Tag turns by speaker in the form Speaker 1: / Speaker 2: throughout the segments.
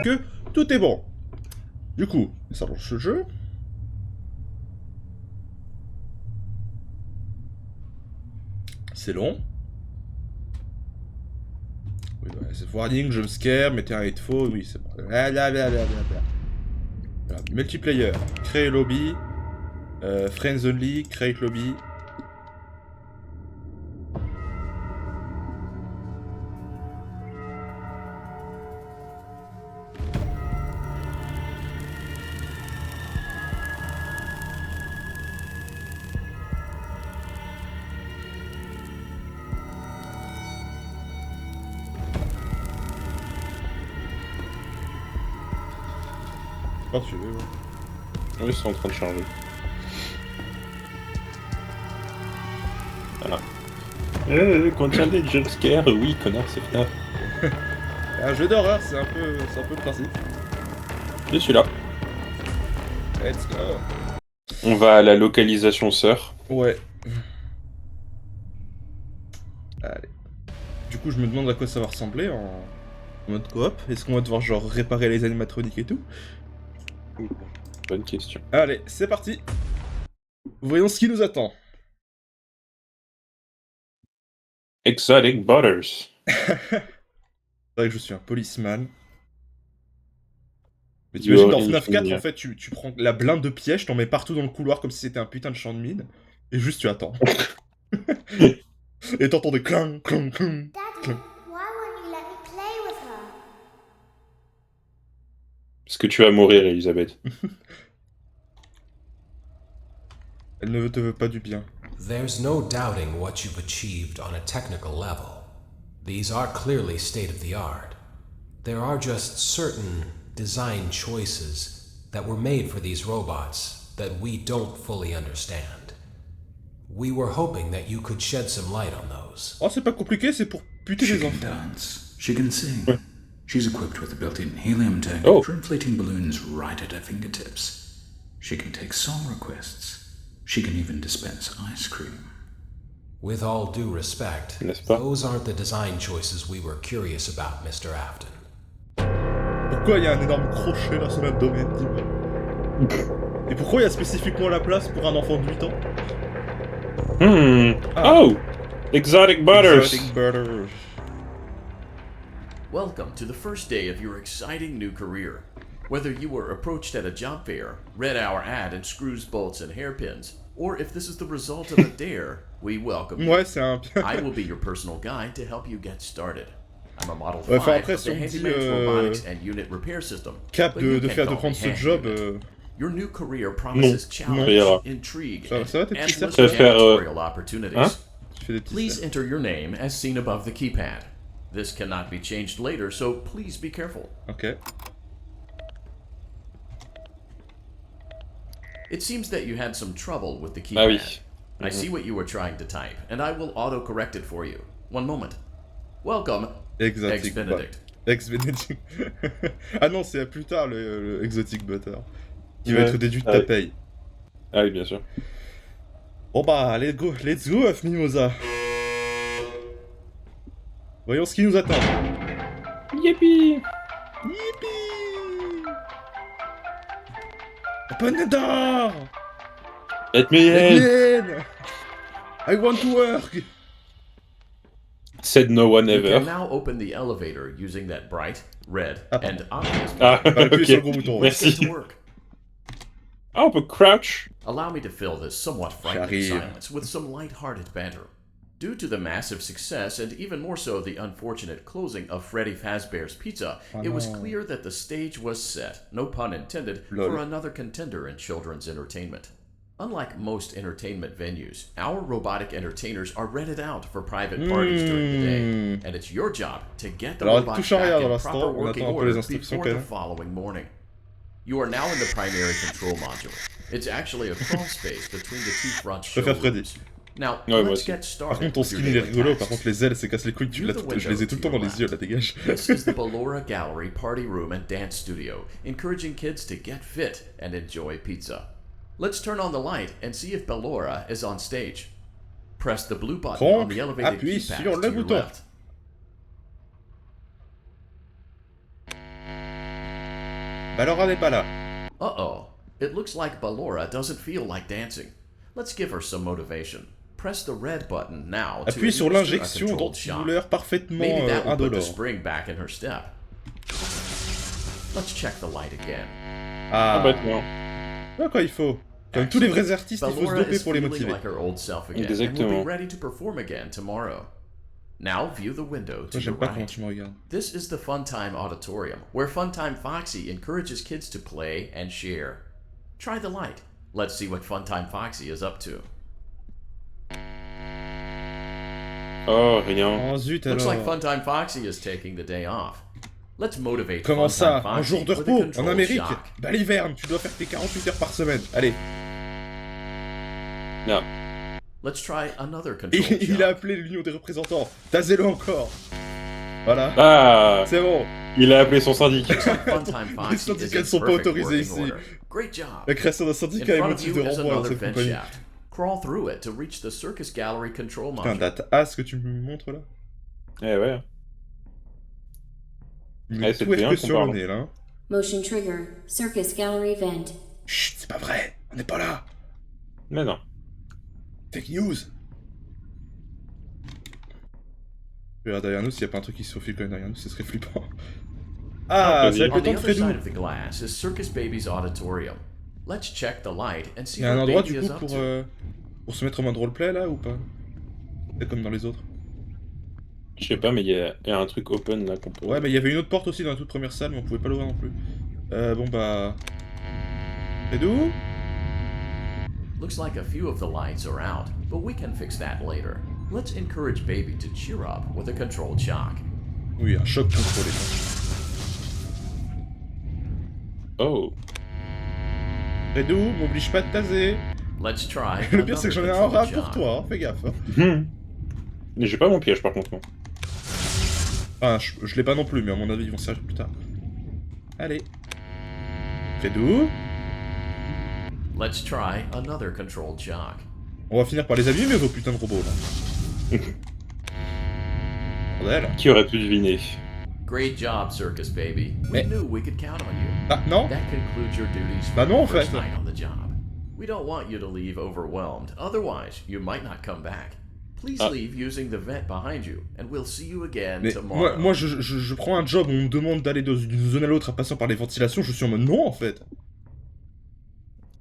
Speaker 1: Que tout est bon. Du coup, ça lance ce jeu. C'est long. Oui, bah, c'est warning, jumpscare, mettez un headphone, oui, c'est bon. Blablabla. Voilà, multiplayer, créer lobby, friends only, create lobby. Quand tu veux, ouais.
Speaker 2: Oui, c'est en train de charger. Voilà. Contient des jumpscares, oui, connard, c'est FNAF.
Speaker 1: Un jeu d'horreur, c'est un peu le principe.
Speaker 2: Je suis là.
Speaker 1: Let's go.
Speaker 2: On va à la localisation sœur.
Speaker 1: Ouais. Allez. Du coup, je me demande à quoi ça va ressembler en mode coop. Est-ce qu'on va devoir genre réparer les animatroniques et tout?
Speaker 2: Bonne question.
Speaker 1: Allez, c'est parti. Voyons ce qui nous attend.
Speaker 2: Exotic Butters.
Speaker 1: C'est vrai que je suis un policeman. Mais t'imagines dans FNAF 4, en fait, tu prends la blinde de piège, t'en mets partout dans le couloir comme si c'était un putain de champ de mine, et juste tu attends. Et t'entends des clang, clang, clang.
Speaker 3: Daddy, why won't you let me play with her?
Speaker 2: Parce que tu vas mourir, Elisabeth.
Speaker 1: Elle ne te veut pas du bien.
Speaker 4: There's no doubting what you've achieved on a technical level. These are clearly state of the art. There are just certain design choices that were made for these robots that we don't fully understand. We were hoping that you could shed some light on those.
Speaker 1: Oh, c'est pas compliqué, c'est pour buter
Speaker 5: She
Speaker 1: les
Speaker 5: can
Speaker 1: enfants.
Speaker 5: dance. She can sing. She's equipped with a built-in helium tank
Speaker 2: Oh.
Speaker 5: for inflating balloons right at her fingertips. She can take song requests. She can even dispense ice cream.
Speaker 4: With all due respect,
Speaker 2: N'est-ce pas?
Speaker 4: those aren't the design choices we were curious about, Mr. Afton.
Speaker 1: Pourquoi il y a un énorme crochet dans son abdomen, dis-moi? Et pourquoi il y a spécifiquement la place pour un enfant de 8 ans? Ah.
Speaker 2: Oh! Exotic Butters!
Speaker 1: Exotic Butters.
Speaker 6: Welcome to the first day of your exciting new career. Whether you were approached at a job fair, read our ad in screws, bolts, and hairpins, or if this is the result of a dare, we welcome you.
Speaker 1: Ouais, c'est un...
Speaker 6: I will be your personal guide to help you get started. I'm a Model
Speaker 1: Ouais,
Speaker 6: 5
Speaker 1: enfin, après,
Speaker 6: of
Speaker 1: si
Speaker 6: the
Speaker 1: on me dit,
Speaker 6: Handyman's Robotics and Unit Repair System.
Speaker 1: Cap
Speaker 6: but you
Speaker 1: de
Speaker 6: can
Speaker 1: faire de
Speaker 6: call
Speaker 1: prendre
Speaker 6: me
Speaker 1: ce
Speaker 6: Hand
Speaker 1: job...
Speaker 6: Unit. Your new career
Speaker 2: Non,
Speaker 6: promises
Speaker 2: non,
Speaker 6: challenge,
Speaker 2: rira.
Speaker 6: intrigue,
Speaker 1: Ça va,
Speaker 6: and
Speaker 1: tes petits
Speaker 6: endless
Speaker 2: cercles. Ça va faire,
Speaker 6: janitorial opportunities.
Speaker 2: hein?
Speaker 1: Tu fais des petits
Speaker 6: Please
Speaker 1: cercles.
Speaker 6: enter your name as seen above the keypad. This cannot be changed later, so please be careful.
Speaker 1: Ok.
Speaker 6: It seems that you had some trouble with the keypad.
Speaker 2: Ah oui.
Speaker 6: I see what you were trying to type, and I will auto-correct it for you. One moment. Welcome,
Speaker 1: Exotic
Speaker 6: Ex-Benedict.
Speaker 1: Ex-Benedict. Ah non, c'est plus tard le Exotic Butter. Qui va
Speaker 2: Ouais.
Speaker 1: être déduit de
Speaker 2: Ah
Speaker 1: ta
Speaker 2: oui.
Speaker 1: paye.
Speaker 2: Ah oui, bien sûr.
Speaker 1: Bon bah, let's go, Mimosa. Voyons ce qui nous attend.
Speaker 2: Yippee!
Speaker 1: Yippee! Open the door!
Speaker 2: Let me in!
Speaker 1: Let me in! I want to work!
Speaker 2: Said no one
Speaker 6: You can
Speaker 2: ever.
Speaker 6: now open the elevator using that bright, red,
Speaker 1: Ah,
Speaker 6: and obvious
Speaker 2: Ah,
Speaker 1: appuyer sur le
Speaker 2: ok.
Speaker 1: gros bouton, ouais.
Speaker 6: Let's get
Speaker 2: Merci.
Speaker 6: to work.
Speaker 2: Ah, on peut crouch.
Speaker 6: Allow me to fill this somewhat frightening
Speaker 1: J'arrive.
Speaker 6: silence with some light-hearted banter. Due to the massive success, and even more so the unfortunate closing of Freddy Fazbear's Pizza, it was
Speaker 1: no.
Speaker 6: clear that the stage was set, no pun intended,
Speaker 1: Lol.
Speaker 6: for another contender in children's entertainment. Unlike most entertainment venues, our robotic entertainers are rented out for private parties during the day, and it's your job to get the
Speaker 1: Alors,
Speaker 6: robots
Speaker 1: touche à
Speaker 6: back
Speaker 1: rien
Speaker 6: in
Speaker 1: dans
Speaker 6: proper
Speaker 1: l'instant, on
Speaker 6: working
Speaker 1: attend un peu les
Speaker 6: order
Speaker 1: instructions
Speaker 6: before
Speaker 1: quand
Speaker 6: the
Speaker 1: même.
Speaker 6: following morning. You are now in the primary control module. It's actually a crawl space between the two front
Speaker 1: Je préfère Freddy.
Speaker 6: showrooms. Now,
Speaker 2: Ouais, moi
Speaker 6: let's
Speaker 2: aussi.
Speaker 6: get
Speaker 1: Par
Speaker 6: started.
Speaker 1: contre, ton
Speaker 6: with your
Speaker 1: skin il est
Speaker 6: daily
Speaker 1: rigolo,
Speaker 6: tasks.
Speaker 1: par contre les ailes c'est casse les couilles,
Speaker 6: View the
Speaker 1: je les ai tout le temps dans
Speaker 6: window
Speaker 1: les
Speaker 6: to
Speaker 1: yeux,
Speaker 6: your
Speaker 1: là dégage.
Speaker 6: This is the Ballora Gallery Party Room and Dance Studio, encouraging kids to get fit and enjoy pizza. Let's turn on the light and see if Ballora is on stage. Press the blue button on
Speaker 1: Kronk,
Speaker 6: the elevated
Speaker 1: appuie
Speaker 6: keypad
Speaker 1: sur le
Speaker 6: to your
Speaker 1: bouton.
Speaker 6: left.
Speaker 1: Ballora n'est pas là.
Speaker 6: Uh-oh. It looks like Ballora doesn't feel like dancing. Let's give her some motivation. Press the red button now to
Speaker 1: Appuie sur
Speaker 6: administer a
Speaker 1: l'injection
Speaker 6: controlled shock.
Speaker 1: d'antidouleur parfaitement
Speaker 6: Maybe that will put the
Speaker 1: indolore.
Speaker 6: spring back in her step. Let's check the light again.
Speaker 2: Ah,
Speaker 1: Ah,
Speaker 2: bêtement.
Speaker 1: voilà quoi il faut. Comme tous les vrais artistes, il faut se
Speaker 6: Ballora
Speaker 1: doper
Speaker 6: is
Speaker 1: pour les
Speaker 6: feeling
Speaker 1: motiver.
Speaker 6: like her old self again and
Speaker 2: Exactement.
Speaker 6: will be ready to perform again tomorrow. Now view the window to
Speaker 1: Moi,
Speaker 6: your
Speaker 1: j'aime pas comment
Speaker 6: right.
Speaker 1: tu me regardes.
Speaker 6: This is the Funtime Auditorium, where Funtime Foxy encourages kids to play and share. Try the light. Let's see what Funtime Foxy is up to.
Speaker 2: Oh, rien.
Speaker 1: Oh zut
Speaker 6: Looks like
Speaker 1: alors.
Speaker 6: Funtime Foxy is taking the day off. Let's motivate
Speaker 1: Comment ça?
Speaker 6: Funtime
Speaker 1: Un jour
Speaker 6: Foxy
Speaker 1: de
Speaker 6: with a
Speaker 1: repos en
Speaker 6: controlled
Speaker 1: Amérique?
Speaker 6: shock.
Speaker 1: Bah l'hiverne, tu dois faire tes 48 heures par semaine. Allez.
Speaker 2: Non.
Speaker 6: Let's try another
Speaker 1: Et
Speaker 6: controlled
Speaker 1: il a
Speaker 6: shock.
Speaker 1: appelé l'union des représentants. Tasez-le encore. Voilà.
Speaker 2: Ah,
Speaker 1: C'est bon.
Speaker 2: il a appelé son syndicat.
Speaker 6: Funtime
Speaker 1: Les
Speaker 6: Foxy is
Speaker 1: syndicats
Speaker 6: in
Speaker 1: ne sont pas
Speaker 6: perfect
Speaker 1: autorisés
Speaker 6: working
Speaker 1: ici.
Speaker 6: order. Great job.
Speaker 1: La création d'un
Speaker 6: In
Speaker 1: syndicat est
Speaker 6: front of
Speaker 1: motif
Speaker 6: you
Speaker 1: de
Speaker 6: is
Speaker 1: renvoi dans
Speaker 6: another
Speaker 1: cette
Speaker 6: vent
Speaker 1: compagnie.
Speaker 6: shaft. Crawl through it to reach the circus gallery control
Speaker 1: Putain,
Speaker 6: module.
Speaker 1: date as que tu me montres là.
Speaker 2: Eh ouais.
Speaker 1: Il
Speaker 2: Eh,
Speaker 1: met
Speaker 2: c'est
Speaker 1: tout
Speaker 2: bien
Speaker 1: que
Speaker 2: qu'on
Speaker 1: sur le
Speaker 2: parle.
Speaker 1: nez là. hein.
Speaker 7: Motion trigger. Circus gallery vent.
Speaker 1: Chut, c'est pas vrai. On n'est pas là.
Speaker 2: Mais non.
Speaker 1: Fake news. Regarde derrière nous, s'il y a pas un truc qui se faufile quand même derrière nous, ce serait flippant. Ah,
Speaker 2: vas-y.
Speaker 1: c'est avec
Speaker 6: On
Speaker 1: le
Speaker 6: the
Speaker 1: temps de
Speaker 6: other
Speaker 1: Fredou.
Speaker 6: side of the glass is Circus Baby's auditorium. Let's check the light and see
Speaker 1: Il y a un
Speaker 6: what
Speaker 1: endroit
Speaker 6: Baby
Speaker 1: du
Speaker 6: is
Speaker 1: coup
Speaker 6: up
Speaker 1: pour,
Speaker 6: to.
Speaker 1: pour se mettre en mode roleplay là ou pas? C'est comme dans les autres.
Speaker 2: Je sais pas, mais il y a un truc open là qu'on peut.
Speaker 1: Ouais, mais il y avait une autre porte aussi dans la toute première salle, mais on pouvait pas l'ouvrir non plus. Bon bah. Fredou?
Speaker 6: Looks like a few of the lights are out, but we can fix that later. Let's encourage Baby to cheer up with a controlled shock.
Speaker 1: Oui, un choc contrôlé.
Speaker 2: Oh.
Speaker 1: Fredou, m'oblige pas de taser.
Speaker 6: Let's try.
Speaker 1: Le pire c'est que j'en ai un
Speaker 6: another
Speaker 1: rat
Speaker 6: controlled
Speaker 1: pour
Speaker 6: shock.
Speaker 1: toi, hein, fais gaffe. Hein.
Speaker 2: Mais j'ai pas mon piège par contre. Non.
Speaker 1: Enfin, je l'ai pas non plus, mais à mon avis ils vont se servir plus tard. Allez. Fredou?
Speaker 6: Let's try another controlled shock.
Speaker 1: On va finir par les abîmer vos putains de robots là. Bordel.
Speaker 2: Qui aurait pu deviner?
Speaker 6: Great job, Circus Baby. We
Speaker 1: Mais-
Speaker 6: knew we could count on you.
Speaker 1: Ah non?
Speaker 6: That concludes your duties for
Speaker 1: Bah non, en
Speaker 6: the first
Speaker 1: fait.
Speaker 6: night on the job. We don't want you to leave overwhelmed, otherwise you might not come back. Please
Speaker 2: Ah.
Speaker 6: leave using the vent behind you, and we'll see you again
Speaker 1: Mais
Speaker 6: tomorrow.
Speaker 1: moi je prends un job où on me demande d'aller d'une zone à l'autre en passant par les ventilations, je suis en mode non en fait.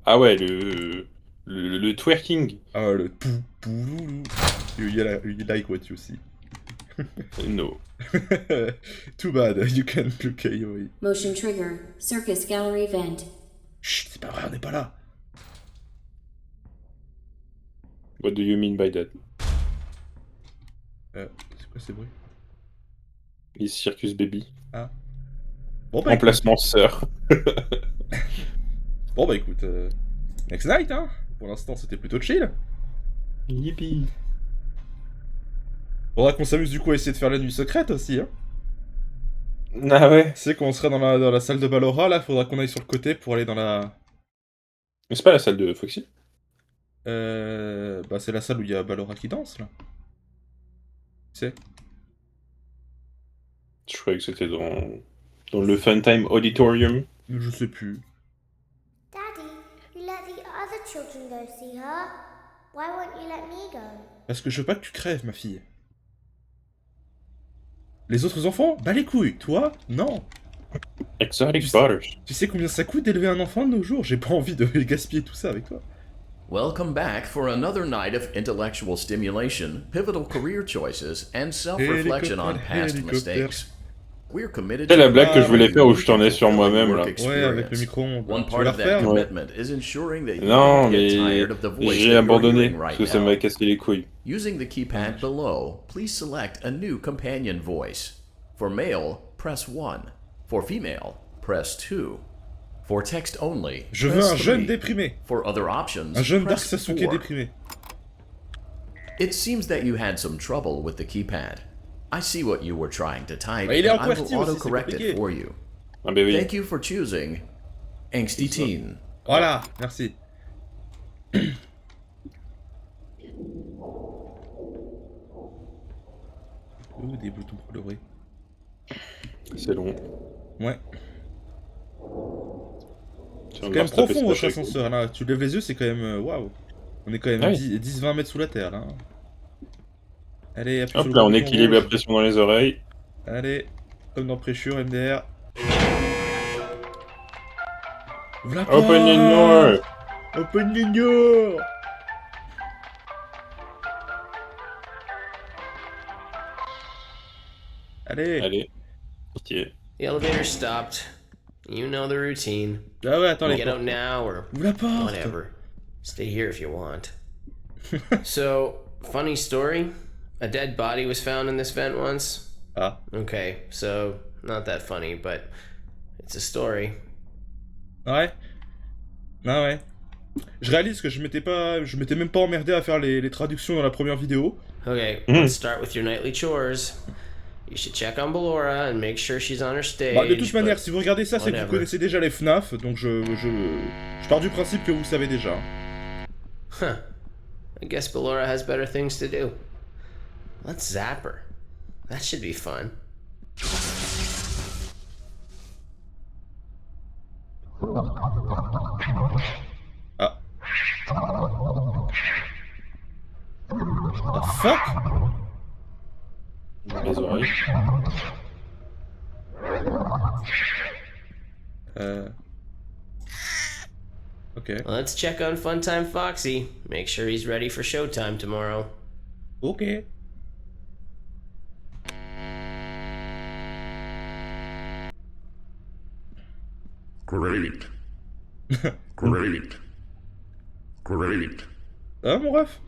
Speaker 2: Ah ouais, le twerking.
Speaker 1: Ah le pou pou loulou. You like what you see.
Speaker 2: No.
Speaker 1: Too bad, you can look away.
Speaker 7: Motion trigger. Circus gallery vent.
Speaker 1: Chut, c'est pas vrai, on n'est pas là.
Speaker 2: What do you mean by that?
Speaker 1: C'est quoi ces bruits?
Speaker 2: Is Circus Baby.
Speaker 1: Bon bah,
Speaker 2: Emplacement sœur.
Speaker 1: bon bah écoute, next night hein. Pour l'instant c'était plutôt chill.
Speaker 2: Yippee.
Speaker 1: Faudra qu'on s'amuse du coup à essayer de faire la nuit secrète aussi hein.
Speaker 2: Ah ouais.
Speaker 1: C'est quand on sera dans la salle de Ballora là, faudra qu'on aille sur le côté pour aller dans la...
Speaker 2: Mais c'est pas la salle de Foxy?
Speaker 1: Bah c'est la salle où il y a Ballora qui danse là. C'est...
Speaker 2: Je croyais que c'était dans le Funtime Auditorium.
Speaker 1: Je sais plus.
Speaker 3: Daddy, you let the other children go see her. Why won't you let me go?
Speaker 1: Parce que je veux pas que tu crèves ma fille. Les autres enfants? Bah les couilles, toi? Non.
Speaker 2: Exotic
Speaker 1: Tu sais-
Speaker 2: Butters.
Speaker 1: Tu sais combien ça coûte d'élever un enfant de nos jours? J'ai pas envie de gaspiller tout ça avec toi.
Speaker 6: Welcome back for another night of intellectual stimulation, pivotal career choices, and self-reflection on past
Speaker 1: Hélicoptère.
Speaker 6: mistakes. We're committed
Speaker 2: C'est
Speaker 6: to
Speaker 2: la blague que je voulais
Speaker 6: providing
Speaker 2: faire où
Speaker 6: a
Speaker 2: je tournais sur moi-même là.
Speaker 6: work
Speaker 1: Ouais, avec le
Speaker 6: experience.
Speaker 1: micro-ondes.
Speaker 6: One
Speaker 1: Tu
Speaker 6: part
Speaker 1: veux la
Speaker 6: of that
Speaker 1: refaire?
Speaker 6: commitment is ensuring that you
Speaker 2: Non,
Speaker 6: don't get
Speaker 2: mais
Speaker 6: tired of the voice
Speaker 2: j'ai
Speaker 6: that you're
Speaker 2: abandonné
Speaker 6: hearing
Speaker 2: parce
Speaker 6: right
Speaker 2: que ça
Speaker 6: now.
Speaker 2: m'a cassé les couilles.
Speaker 6: Using the keypad below, please select a new companion voice. For male, press 1. For female, press 2. For text only,
Speaker 1: Je veux
Speaker 6: press
Speaker 1: un jeune
Speaker 6: 3.
Speaker 1: déprimé.
Speaker 6: For other options,
Speaker 1: Un jeune Dark
Speaker 6: press
Speaker 1: Sasuke
Speaker 6: 4.
Speaker 1: déprimé.
Speaker 6: It seems that you had some trouble with the keypad. I see what you were trying to type,
Speaker 1: Il est
Speaker 6: and I will
Speaker 1: QWERTY aussi, c'est
Speaker 6: autocorrect
Speaker 1: compliqué.
Speaker 6: it for you.
Speaker 2: Ah bah oui.
Speaker 6: Thank you for choosing Angsty Teen.
Speaker 1: Voilà, merci. Ouh, des boutons colorés.
Speaker 2: C'est long.
Speaker 1: Ouais.
Speaker 2: Tu
Speaker 1: C'est
Speaker 2: vas
Speaker 1: quand même
Speaker 2: me taper
Speaker 1: profond
Speaker 2: ça
Speaker 1: votre
Speaker 2: chaque-
Speaker 1: ascenseur là. Tu lèves les yeux, c'est quand même. Waouh. On est quand même
Speaker 2: Ah oui.
Speaker 1: 10-20 mètres sous la terre là. Allez, appuie sur
Speaker 2: Hop
Speaker 1: le
Speaker 2: là, on
Speaker 1: bouton
Speaker 2: équilibre la
Speaker 1: rouge.
Speaker 2: pression dans les oreilles.
Speaker 1: Allez, comme dans Pressure, MDR. Ouvre la porte.
Speaker 2: Open your door.
Speaker 1: Open your door. Allez.
Speaker 2: Allez. Ok.
Speaker 8: The elevator stopped. You know the routine.
Speaker 1: Ah ouais, attends les
Speaker 8: Get
Speaker 1: portes.
Speaker 8: out now or
Speaker 1: Ouvre la porte.
Speaker 8: whatever. Stay here if you want. So, funny story. A dead body was found in this vent once.
Speaker 1: Ah.
Speaker 8: Okay, so not that funny, but it's a story.
Speaker 1: Ouais. Ah ouais. Je réalise que je m'étais même pas emmerdé à faire les traductions dans la première vidéo.
Speaker 8: Okay, let's start with your nightly chores. You should check on Ballora and make sure she's on her stage.
Speaker 1: Bah, de toute manière,
Speaker 8: but
Speaker 1: si vous regardez ça, c'est que vous
Speaker 8: whatever.
Speaker 1: connaissez déjà les FNAF, donc je pars du principe que vous savez déjà.
Speaker 8: Huh. I guess Ballora has better things to do. Let's zap her. That should be fun.
Speaker 1: Ah. Ah, fuck.
Speaker 2: Dans les oreilles.
Speaker 1: Ok.
Speaker 8: Let's check on Funtime Foxy. Make sure he's ready for showtime tomorrow.
Speaker 1: Ok.
Speaker 5: Great. Great. Great.
Speaker 1: Ah, mon ref.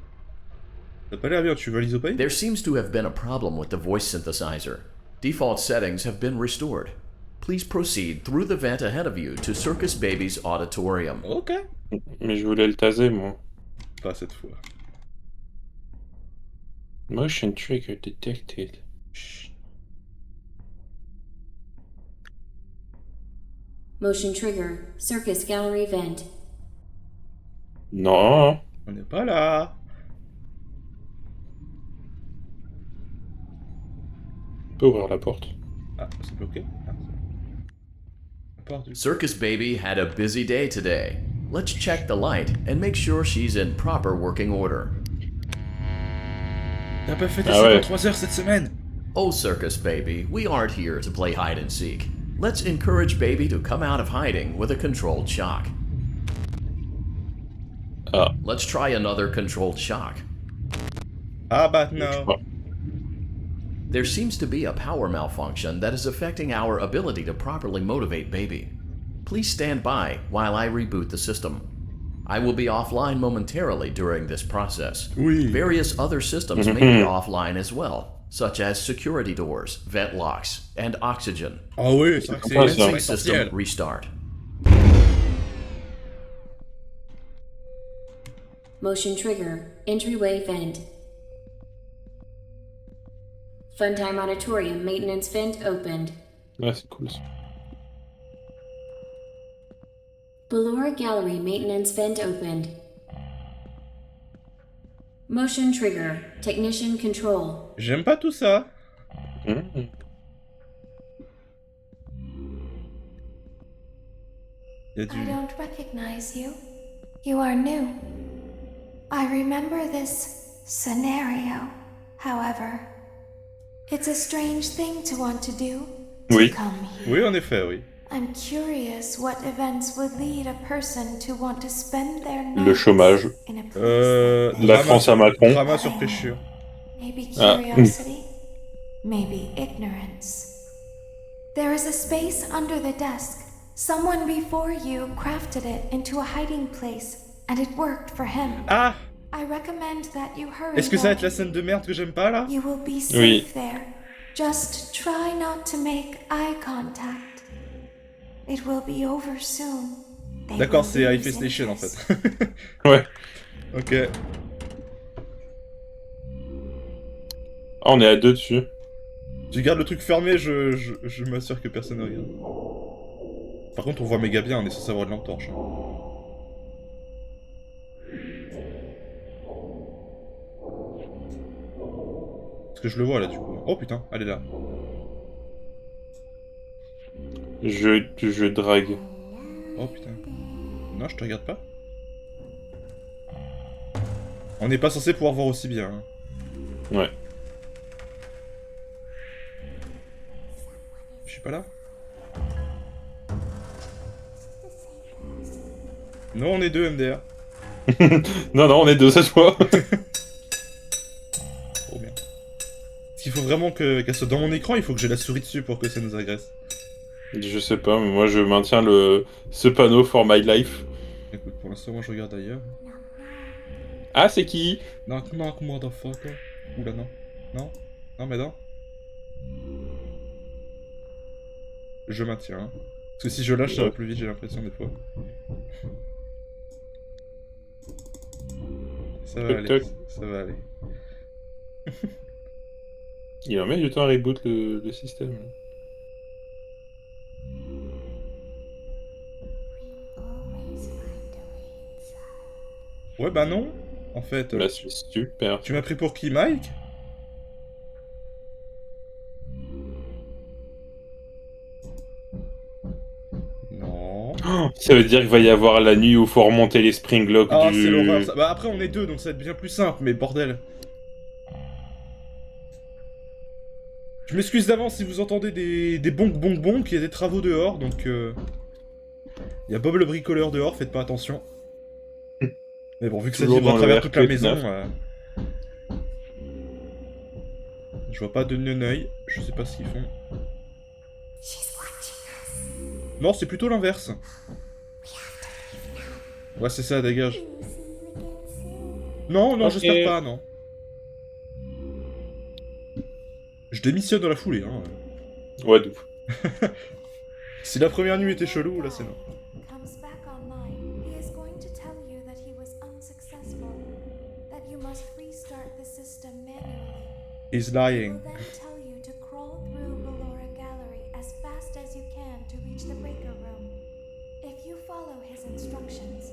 Speaker 1: T'as pas l'air bien, tu veux l'isopaïne?
Speaker 6: There seems to have been a problem with the voice synthesizer. Default settings have been restored. Please proceed through the vent ahead of you to Circus Baby's auditorium.
Speaker 1: Ok.
Speaker 2: Mais je voulais le taser, moi.
Speaker 1: Pas cette fois.
Speaker 2: Motion trigger detected.
Speaker 7: Motion trigger. Circus gallery vent.
Speaker 2: Non.
Speaker 1: On n'est pas là.
Speaker 2: On peut ouvrir la porte.
Speaker 1: Ah, c'est bloqué. Ah, c'est- La porte, du-
Speaker 6: Circus Baby had a busy day today. Let's check the light and make sure she's in proper working order.
Speaker 1: T'as pas fait tes
Speaker 2: Ah ouais.
Speaker 1: 53 heures cette semaine?
Speaker 6: Oh, Circus Baby, we aren't here to play hide and seek. Let's encourage Baby to come out of hiding with a controlled shock.
Speaker 2: Ah.
Speaker 6: Let's try another controlled shock.
Speaker 1: Ah bah non.
Speaker 2: Ah.
Speaker 6: There seems to be a power malfunction that is affecting our ability to properly motivate Baby. Please stand by while I reboot the system. I will be offline momentarily during this process.
Speaker 1: Oui.
Speaker 6: Various other systems may be offline as well, such as security doors, vent locks, and oxygen.
Speaker 1: Ah oui, c'est vrai que
Speaker 2: Ah,
Speaker 1: c'est
Speaker 2: ça.
Speaker 6: Please
Speaker 1: essentiel.
Speaker 6: system restart.
Speaker 7: Motion trigger. Entryway vent. Funtime auditorium maintenance vent opened.
Speaker 2: Ouais, c'est cool ça.
Speaker 7: Ballora gallery maintenance vent opened. Motion trigger. Technician control.
Speaker 1: J'aime pas tout ça.
Speaker 2: Mhm.
Speaker 1: Y a du...
Speaker 9: I don't recognize you. You are new. I remember this scenario, however. It's a strange thing to want to do. To
Speaker 2: Oui.
Speaker 9: come here.
Speaker 1: Oui, en effet, oui.
Speaker 9: I'm curious what events would lead a person to want to spend their
Speaker 2: Le
Speaker 9: nights
Speaker 2: chômage.
Speaker 9: in a place
Speaker 2: La France à Macron.
Speaker 1: Drama sur Pressure.
Speaker 9: Maybe
Speaker 2: Ah.
Speaker 9: curiosity, maybe ignorance. There is a space under the desk. Someone before you crafted it into a hiding place, and it worked for him.
Speaker 1: Ah.
Speaker 9: I recommend that you hurry.
Speaker 1: Est-ce que ça va
Speaker 9: there.
Speaker 1: être la scène de merde que j'aime pas là?
Speaker 9: You will be safe
Speaker 2: Oui.
Speaker 9: there. Just try not to make eye contact. It will be over soon. They
Speaker 1: D'accord,
Speaker 9: will
Speaker 1: c'est
Speaker 9: lose
Speaker 1: Infestation en
Speaker 9: interest.
Speaker 1: fait.
Speaker 2: Ouais.
Speaker 1: Ok.
Speaker 2: Ah, on est à deux dessus.
Speaker 1: Tu gardes le truc fermé, je m'assure que personne ne regarde. Par contre, on voit méga bien, on est censé avoir de l'entorche. Hein. que je le vois là du coup. Oh putain, elle est là.
Speaker 2: Je drague.
Speaker 1: Oh putain. Non, je te regarde pas. On n'est pas censé pouvoir voir aussi bien. Hein.
Speaker 2: Ouais.
Speaker 1: Je suis pas là. Non, on est deux MDR.
Speaker 2: Non, on est deux cette fois.
Speaker 1: Oh merde. S'il faut vraiment qu'elle soit dans mon écran, il faut que j'ai la souris dessus pour que ça nous agresse.
Speaker 2: Je sais pas, mais moi je maintiens ce panneau for my life.
Speaker 1: Écoute, pour l'instant, moi je regarde ailleurs.
Speaker 2: Ah, c'est qui?
Speaker 1: Knock knock motherfucker. Oula, non. Non. Non, mais non. Je maintiens. Hein. Parce que si je lâche, ça va plus vite, j'ai l'impression, des fois. Ça va aller. Ça va aller.
Speaker 2: Il en met du temps à reboot le système.
Speaker 1: Ouais, bah non. En fait.
Speaker 2: Bah, c'est super.
Speaker 1: Tu m'as pris pour qui, Mike? Non.
Speaker 2: Oh, ça veut dire qu'il va y avoir la nuit où faut remonter les spring locks
Speaker 1: Ah,
Speaker 2: du...
Speaker 1: c'est l'horreur ça. Bah après on est deux donc ça va être bien plus simple, mais bordel. Je m'excuse d'avance si vous entendez des bonk bonk bonk, il y a des travaux dehors donc il y a Bob le bricoleur dehors, faites pas attention. Mais bon, vu que ça
Speaker 2: Toujours
Speaker 1: vibre à
Speaker 2: dans
Speaker 1: travers
Speaker 2: le
Speaker 1: toute la
Speaker 2: RQ9.
Speaker 1: maison, je vois pas de œil, je sais pas ce qu'ils font. Non, c'est plutôt l'inverse. Ouais, c'est ça, dégage. Non, non,
Speaker 2: Ok.
Speaker 1: j'espère pas, non. Je démissionne dans la foulée, hein.
Speaker 2: Ouais, d'où.
Speaker 1: Si la première nuit était chelou, là c'est non.
Speaker 9: Comes back online. He is going to tell you that he was unsuccessful, that you must restart the system manually.
Speaker 1: He's
Speaker 9: He
Speaker 1: lying.
Speaker 9: will then tell you to crawl through Ballora Gallery as fast as you can to reach the breaker room. If you follow his instructions,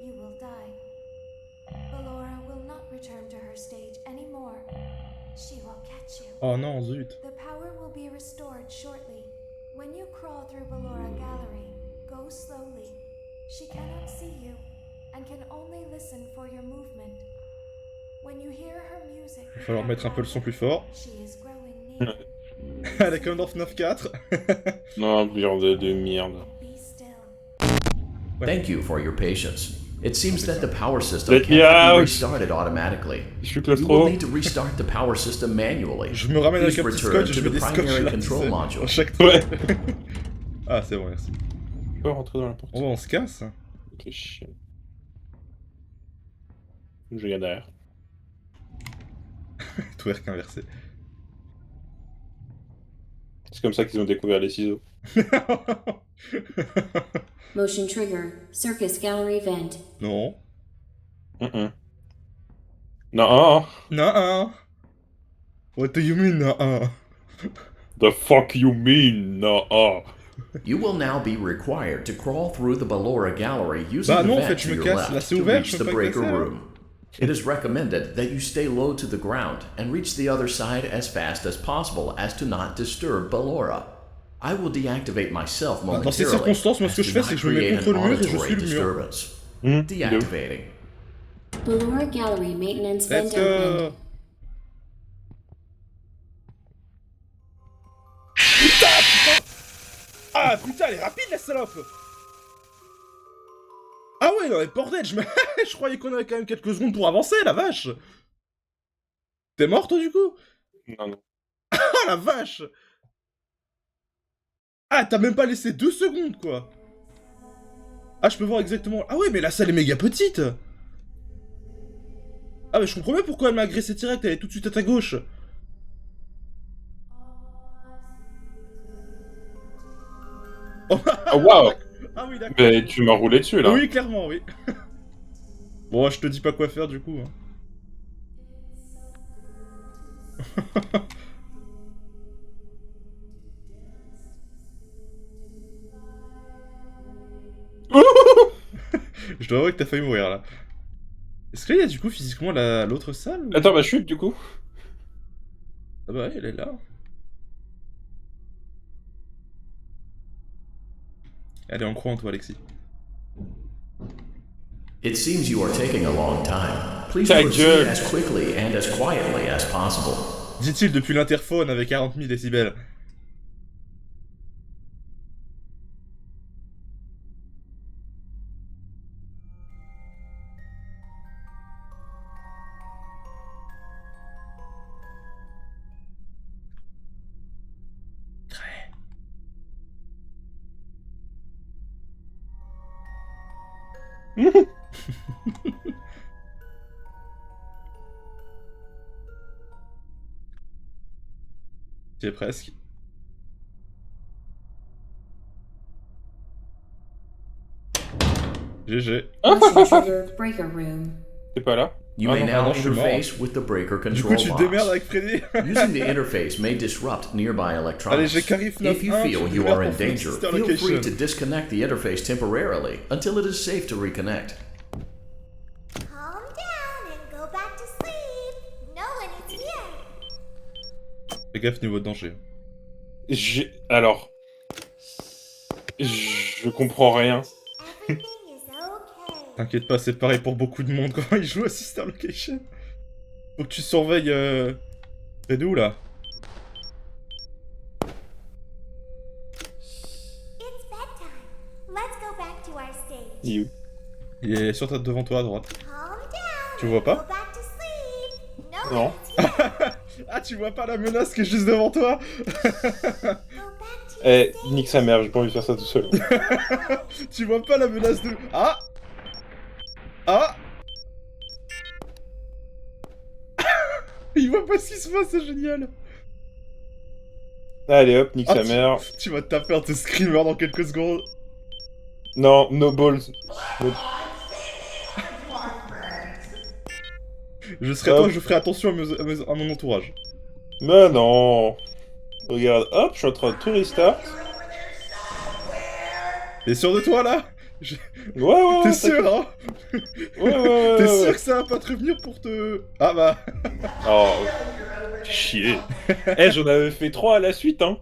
Speaker 9: you will die. Ballora will not return to her stage anymore. She will catch you.
Speaker 1: Oh non, zut.
Speaker 9: The power will be restored shortly. When you crawl through Ballora Gallery, go slowly. She cannot see you and can only listen for your movement. When you hear her music,
Speaker 1: Il va falloir mettre un peu le son plus fort.
Speaker 9: she is growing near.
Speaker 1: Elle est comme dans FNAF 4.
Speaker 2: Non, merde de merde.
Speaker 9: Be still.
Speaker 6: Thank you for your patience. It seems that the power system
Speaker 2: Let me
Speaker 6: cannot be
Speaker 2: out.
Speaker 6: restarted automatically.
Speaker 2: Je suis
Speaker 6: You will
Speaker 2: claustro.
Speaker 6: need to restart the power system manually.
Speaker 1: Je me ramène avec
Speaker 6: Please
Speaker 1: un petit
Speaker 6: return
Speaker 1: scotch et
Speaker 6: to
Speaker 1: je mets
Speaker 6: the
Speaker 1: des scotch
Speaker 6: primary
Speaker 1: là.
Speaker 6: control
Speaker 1: tu sais,
Speaker 6: module.
Speaker 1: à chaque fois.
Speaker 2: Ouais.
Speaker 1: Ah, c'est bon, merci.
Speaker 2: Je peux rentrer dans la porte.
Speaker 1: Bon, on se casse.
Speaker 2: Ok, chiant. Je regarde derrière.
Speaker 1: Twerk inversé.
Speaker 2: C'est comme ça qu'ils ont découvert les ciseaux.
Speaker 7: Motion trigger. Circus gallery vent.
Speaker 1: Non.
Speaker 2: Non.
Speaker 1: Non. What do you mean, non?
Speaker 2: The fuck you mean? Non.
Speaker 6: You will now be required to crawl through the Ballora Gallery using
Speaker 1: Bah
Speaker 6: the
Speaker 1: non, en
Speaker 6: vent
Speaker 1: fait,
Speaker 6: to
Speaker 1: je me
Speaker 6: your
Speaker 1: casse. Là,
Speaker 6: left
Speaker 1: c'est
Speaker 6: to
Speaker 1: ouvert,
Speaker 6: reach
Speaker 1: je
Speaker 6: the
Speaker 1: peux pas
Speaker 6: breaker
Speaker 1: casser, hein.
Speaker 6: room. It is recommended that you stay low to the ground and reach the other side as fast as possible as to not disturb Ballora. I will deactivate myself momentarily.
Speaker 1: Dans ces circonstances, moi, ce que
Speaker 6: as
Speaker 1: je
Speaker 6: to
Speaker 1: fais, c'est
Speaker 6: not
Speaker 1: que je me mets
Speaker 6: create
Speaker 1: contre
Speaker 6: an
Speaker 1: le mur et je
Speaker 6: auditory
Speaker 1: suis le mur.
Speaker 6: disturbance.
Speaker 2: De
Speaker 6: Deactivating.
Speaker 7: Ballora gallery maintenance vent
Speaker 1: Let's
Speaker 7: open.
Speaker 1: go. Putain. Ah putain, elle est rapide la salope. Ah ouais, non mais bordel, je croyais qu'on avait quand même quelques secondes pour avancer, la vache. T'es mort toi du coup?
Speaker 2: Non.
Speaker 1: Ah la vache. Ah, t'as même pas laissé 2 secondes quoi. Ah, je peux voir exactement... Ah ouais, mais la salle est méga petite. Ah mais je comprends bien pourquoi elle m'a agressé direct, elle est tout de suite à ta gauche.
Speaker 2: Oh waouh.
Speaker 1: Ah oui, d'accord.
Speaker 2: Mais tu m'as roulé dessus là.
Speaker 1: Oui, clairement, oui. Bon, je te dis pas quoi faire du coup. Hein. Je dois avouer que t'as failli mourir là. Est-ce qu'il y a du coup physiquement l'autre salle ou...
Speaker 2: Attends, bah chute du coup.
Speaker 1: Ah bah, elle est là. Allez, on croit en toi, Alexis.
Speaker 6: It seems you are taking a long time. Please
Speaker 2: Ta
Speaker 6: proceed
Speaker 2: gueule.
Speaker 6: as quickly and as quietly as possible.
Speaker 1: Dit-il depuis l'interphone avec 40 000 décibels. C'est presque. GG.
Speaker 7: Message trigger breaker room.
Speaker 2: C'est pas là.
Speaker 6: You
Speaker 1: Ah
Speaker 6: may
Speaker 1: non,
Speaker 6: now
Speaker 1: pardon, je suis mort.
Speaker 6: interface with the breaker
Speaker 1: Du coup,
Speaker 6: control
Speaker 1: tu te
Speaker 6: box.
Speaker 1: démerdes avec Freddy.
Speaker 6: Using the interface may disrupt nearby electronics.
Speaker 1: Allez, j'ai Carif
Speaker 6: If you
Speaker 1: 9.1,
Speaker 6: feel
Speaker 1: tu
Speaker 6: you
Speaker 1: te
Speaker 6: are in
Speaker 1: démerdes pour
Speaker 6: danger,
Speaker 1: Sister
Speaker 6: feel free
Speaker 1: Location.
Speaker 6: to disconnect the interface temporarily until it is safe to reconnect.
Speaker 3: Calm down and go back to sleep. No one is here.
Speaker 1: Fais gaffe niveau de danger.
Speaker 2: Alors. Je comprends rien.
Speaker 3: Everything is okay.
Speaker 1: T'inquiète pas, c'est pareil pour beaucoup de monde quand ils jouent à Sister Location. Faut que tu surveilles... T'es d'où, là?
Speaker 3: It's bedtime. Let's go back to our stage.
Speaker 2: Il est où?
Speaker 1: Il est devant toi, à droite.
Speaker 3: Calm down.
Speaker 1: Tu vois
Speaker 3: and
Speaker 1: pas?
Speaker 3: Go back to sleep. No
Speaker 2: Non.
Speaker 3: one is here.
Speaker 1: Ah, tu vois pas la menace qui est juste devant toi?
Speaker 3: Go back to
Speaker 2: Eh,
Speaker 3: your stage.
Speaker 2: nique sa mère, j'ai pas envie de faire ça tout seul.
Speaker 1: Tu vois pas la menace de... Ah! Ah! Il voit pas ce qui se passe, c'est génial!
Speaker 2: Allez hop, nique
Speaker 1: Ah,
Speaker 2: sa mère.
Speaker 1: Tu vas te taper un de tes screamers dans quelques secondes.
Speaker 2: Non, no balls.
Speaker 1: Je serai toi, je ferai attention à mon entourage.
Speaker 2: Mais non. Regarde, hop, je suis en train de tout restart.
Speaker 1: T'es sûr de toi, là?
Speaker 2: Ouais,
Speaker 1: T'es sûr, hein?
Speaker 2: Ouais.
Speaker 1: T'es sûr que ça va pas te revenir pour te... Ah bah...
Speaker 2: Oh, chier. Eh, j'en avais fait 3 à la suite, hein.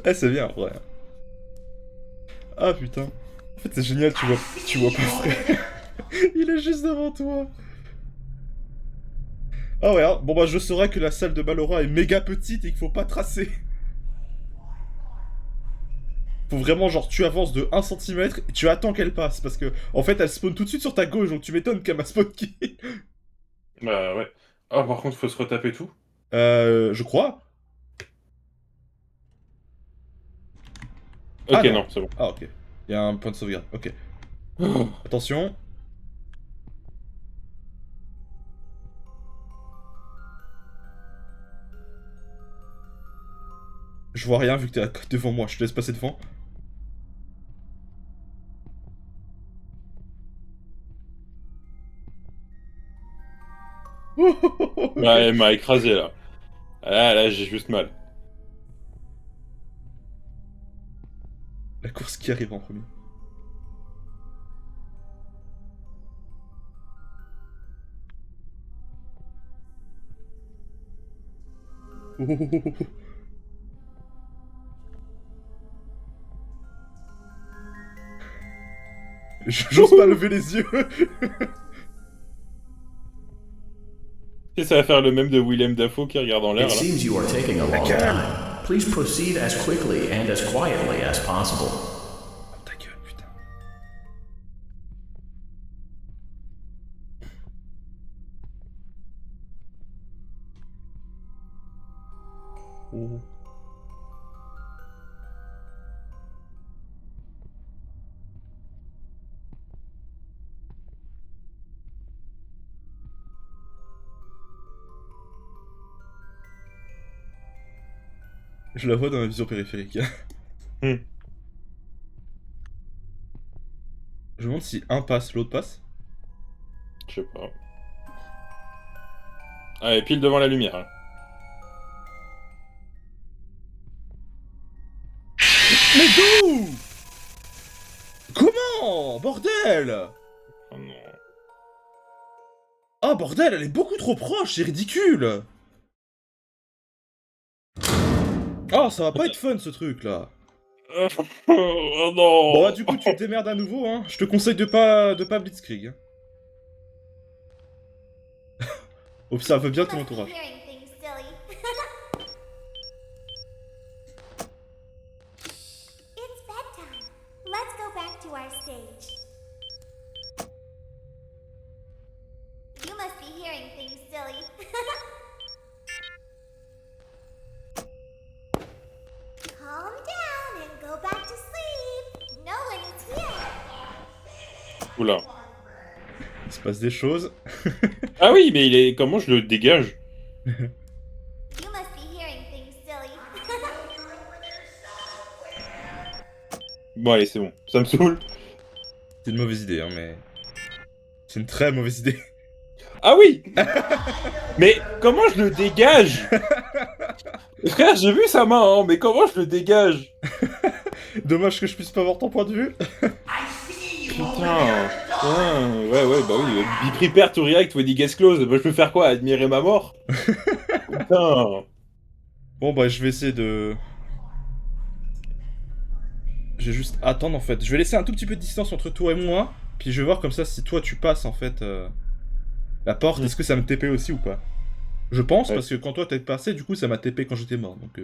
Speaker 1: Eh, c'est bien, en vrai. Ah, putain. En fait, c'est génial, tu vois pas Fred. Il est juste devant toi. Ah ouais, hein. Bon bah je saurai que la salle de Ballora est méga petite et qu'il faut pas tracer. Faut vraiment, genre, tu avances de 1 cm et tu attends qu'elle passe, parce que, en fait, elle spawn tout de suite sur ta gauche, donc tu m'étonnes qu'elle m'a spawn kill.
Speaker 2: Bah ouais. Ah, par contre, faut se retaper tout.
Speaker 1: Je crois.
Speaker 2: Ok,
Speaker 1: Ah, non.
Speaker 2: non, c'est bon.
Speaker 1: Ah, ok. Il y a un point de sauvegarde, ok. Attention. Je vois rien vu que t'es devant moi, je te laisse passer devant.
Speaker 2: Ouais, elle m'a écrasé là. Là, j'ai juste mal.
Speaker 1: La course qui arrive en premier. J'ose pas lever les yeux.
Speaker 2: Et ça va faire le même de Willem Dafoe qui regarde en l'air
Speaker 6: It
Speaker 2: là.
Speaker 6: seems you are taking a long time. Please proceed as quickly and as quietly as possible.
Speaker 1: Oh, ta gueule, putain. Oh. Je la vois dans ma vision périphérique.
Speaker 2: Hmm.
Speaker 1: Je me demande si un passe, l'autre passe.
Speaker 2: Je sais pas. Allez, pile devant la lumière. Hein.
Speaker 1: Mais d'où? Comment? Bordel!
Speaker 2: Oh non.
Speaker 1: Ah bordel, elle est beaucoup trop proche, c'est ridicule! Oh, ça va pas être fun ce truc là.
Speaker 2: Oh non.
Speaker 1: Bon, bah, du coup, tu te démerdes à nouveau, hein. Je te conseille de pas blitzkrieg. Hein. Observe bien
Speaker 3: You
Speaker 1: ton
Speaker 3: must be
Speaker 1: entourage.
Speaker 3: hearing things, silly. It's bedtime. Let's go back to our stage. You must be hearing things, silly. Calm down and go back to sleep. No one is here.
Speaker 2: Oula.
Speaker 1: Il se passe des choses.
Speaker 2: Ah oui, mais il est. Comment je le dégage?
Speaker 3: You must be hearing things, silly.
Speaker 2: Bon, allez, c'est bon. Ça me saoule.
Speaker 1: C'est une mauvaise idée, hein, mais. C'est une très mauvaise idée.
Speaker 2: Ah oui. Mais comment je le dégage? Frère, j'ai vu sa main, hein, mais comment je le dégage?
Speaker 1: Dommage que je puisse pas voir ton point de vue.
Speaker 2: Putain. Ouais, bah oui. Be prepared to react when he gets close. Bah, je peux faire quoi? Admirer ma mort? Putain.
Speaker 1: Bon, bah, je vais essayer de. Je vais juste attendre en fait. Je vais laisser un tout petit peu de distance entre toi et moi. Puis je vais voir comme ça si toi tu passes en fait la porte. Est-ce que ça me TP aussi ou pas? Je pense
Speaker 2: Ouais.
Speaker 1: parce que quand toi t'es passé, du coup ça m'a TP quand j'étais mort. Donc.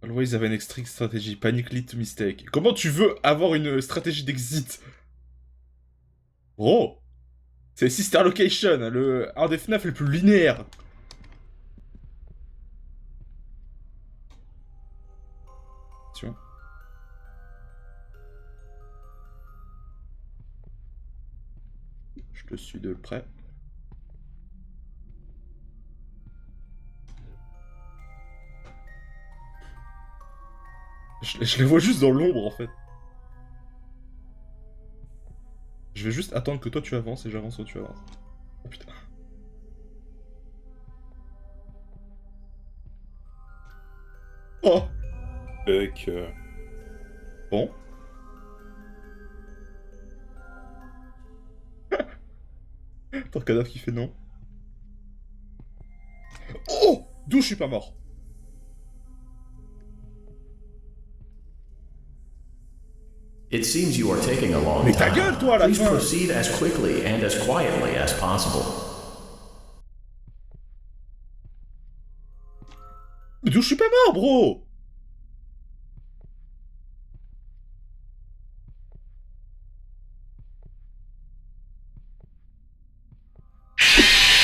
Speaker 1: Always have an exit strategy. Panic lead to mistake. Comment tu veux avoir une stratégie d'exit? Bro! C'est Sister Location, un des FNAF les plus linéaires. Attention. Je te suis de près. Je les vois juste dans l'ombre en fait. Je vais juste attendre que toi tu avances et j'avance où tu avances. Oh putain. Oh!
Speaker 2: Fuck.
Speaker 1: Bon. Ton cadavre qui fait non. Oh! D'où je suis pas mort?
Speaker 6: It seems you are taking a long
Speaker 1: Mais ta
Speaker 6: time.
Speaker 1: gueule, toi, à la
Speaker 6: Please
Speaker 1: fin.
Speaker 6: proceed as quickly and as quietly as possible.
Speaker 1: Mais d'où je suis pas mort, bro?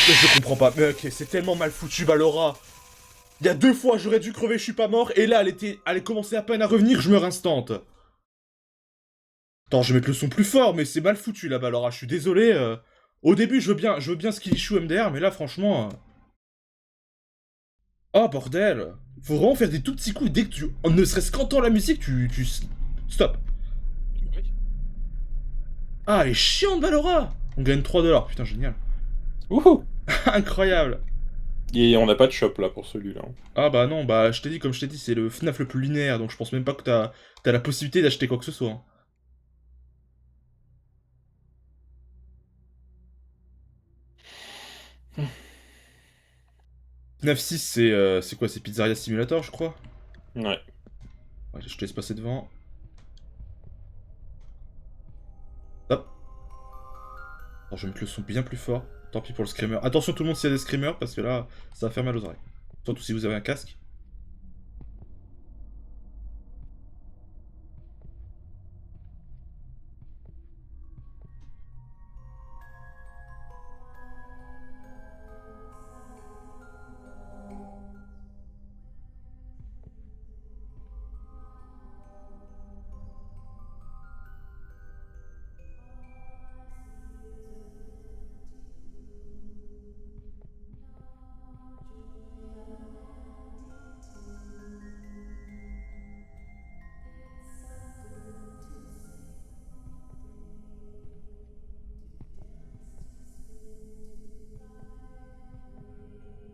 Speaker 1: Mais je comprends pas, mec, c'est tellement mal foutu, Valora. Il y a 2 fois, j'aurais dû crever, je suis pas mort, et là, elle commençait à peine à revenir, je meurs instant. Attends, je vais mettre le son plus fort, mais c'est mal foutu, là, Valora, je suis désolé. Au début, je veux bien Skilly Shoe MDR, mais là, franchement... Oh, bordel. Faut vraiment faire des tout petits coups, dès que tu... Ne serait-ce qu'entends la musique, tu... Stop. Ah, elle est chiante, Valora. On gagne 3$, putain, génial.
Speaker 2: Wouhou.
Speaker 1: Incroyable.
Speaker 2: Et on n'a pas de shop là pour celui-là.
Speaker 1: Ah bah non, bah je t'ai dit, comme je t'ai dit, c'est le FNAF le plus linéaire, donc je pense même pas que t'as la possibilité d'acheter quoi que ce soit. FNAF 6, c'est quoi? C'est Pizzeria Simulator, je crois?
Speaker 2: Ouais.
Speaker 1: Ouais, je te laisse passer devant. Hop. Alors, je vais mettre le son bien plus fort. Tant pis pour le screamer. Attention tout le monde s'il y a des screamers, parce que là, ça va faire mal aux oreilles. Surtout si vous avez un casque.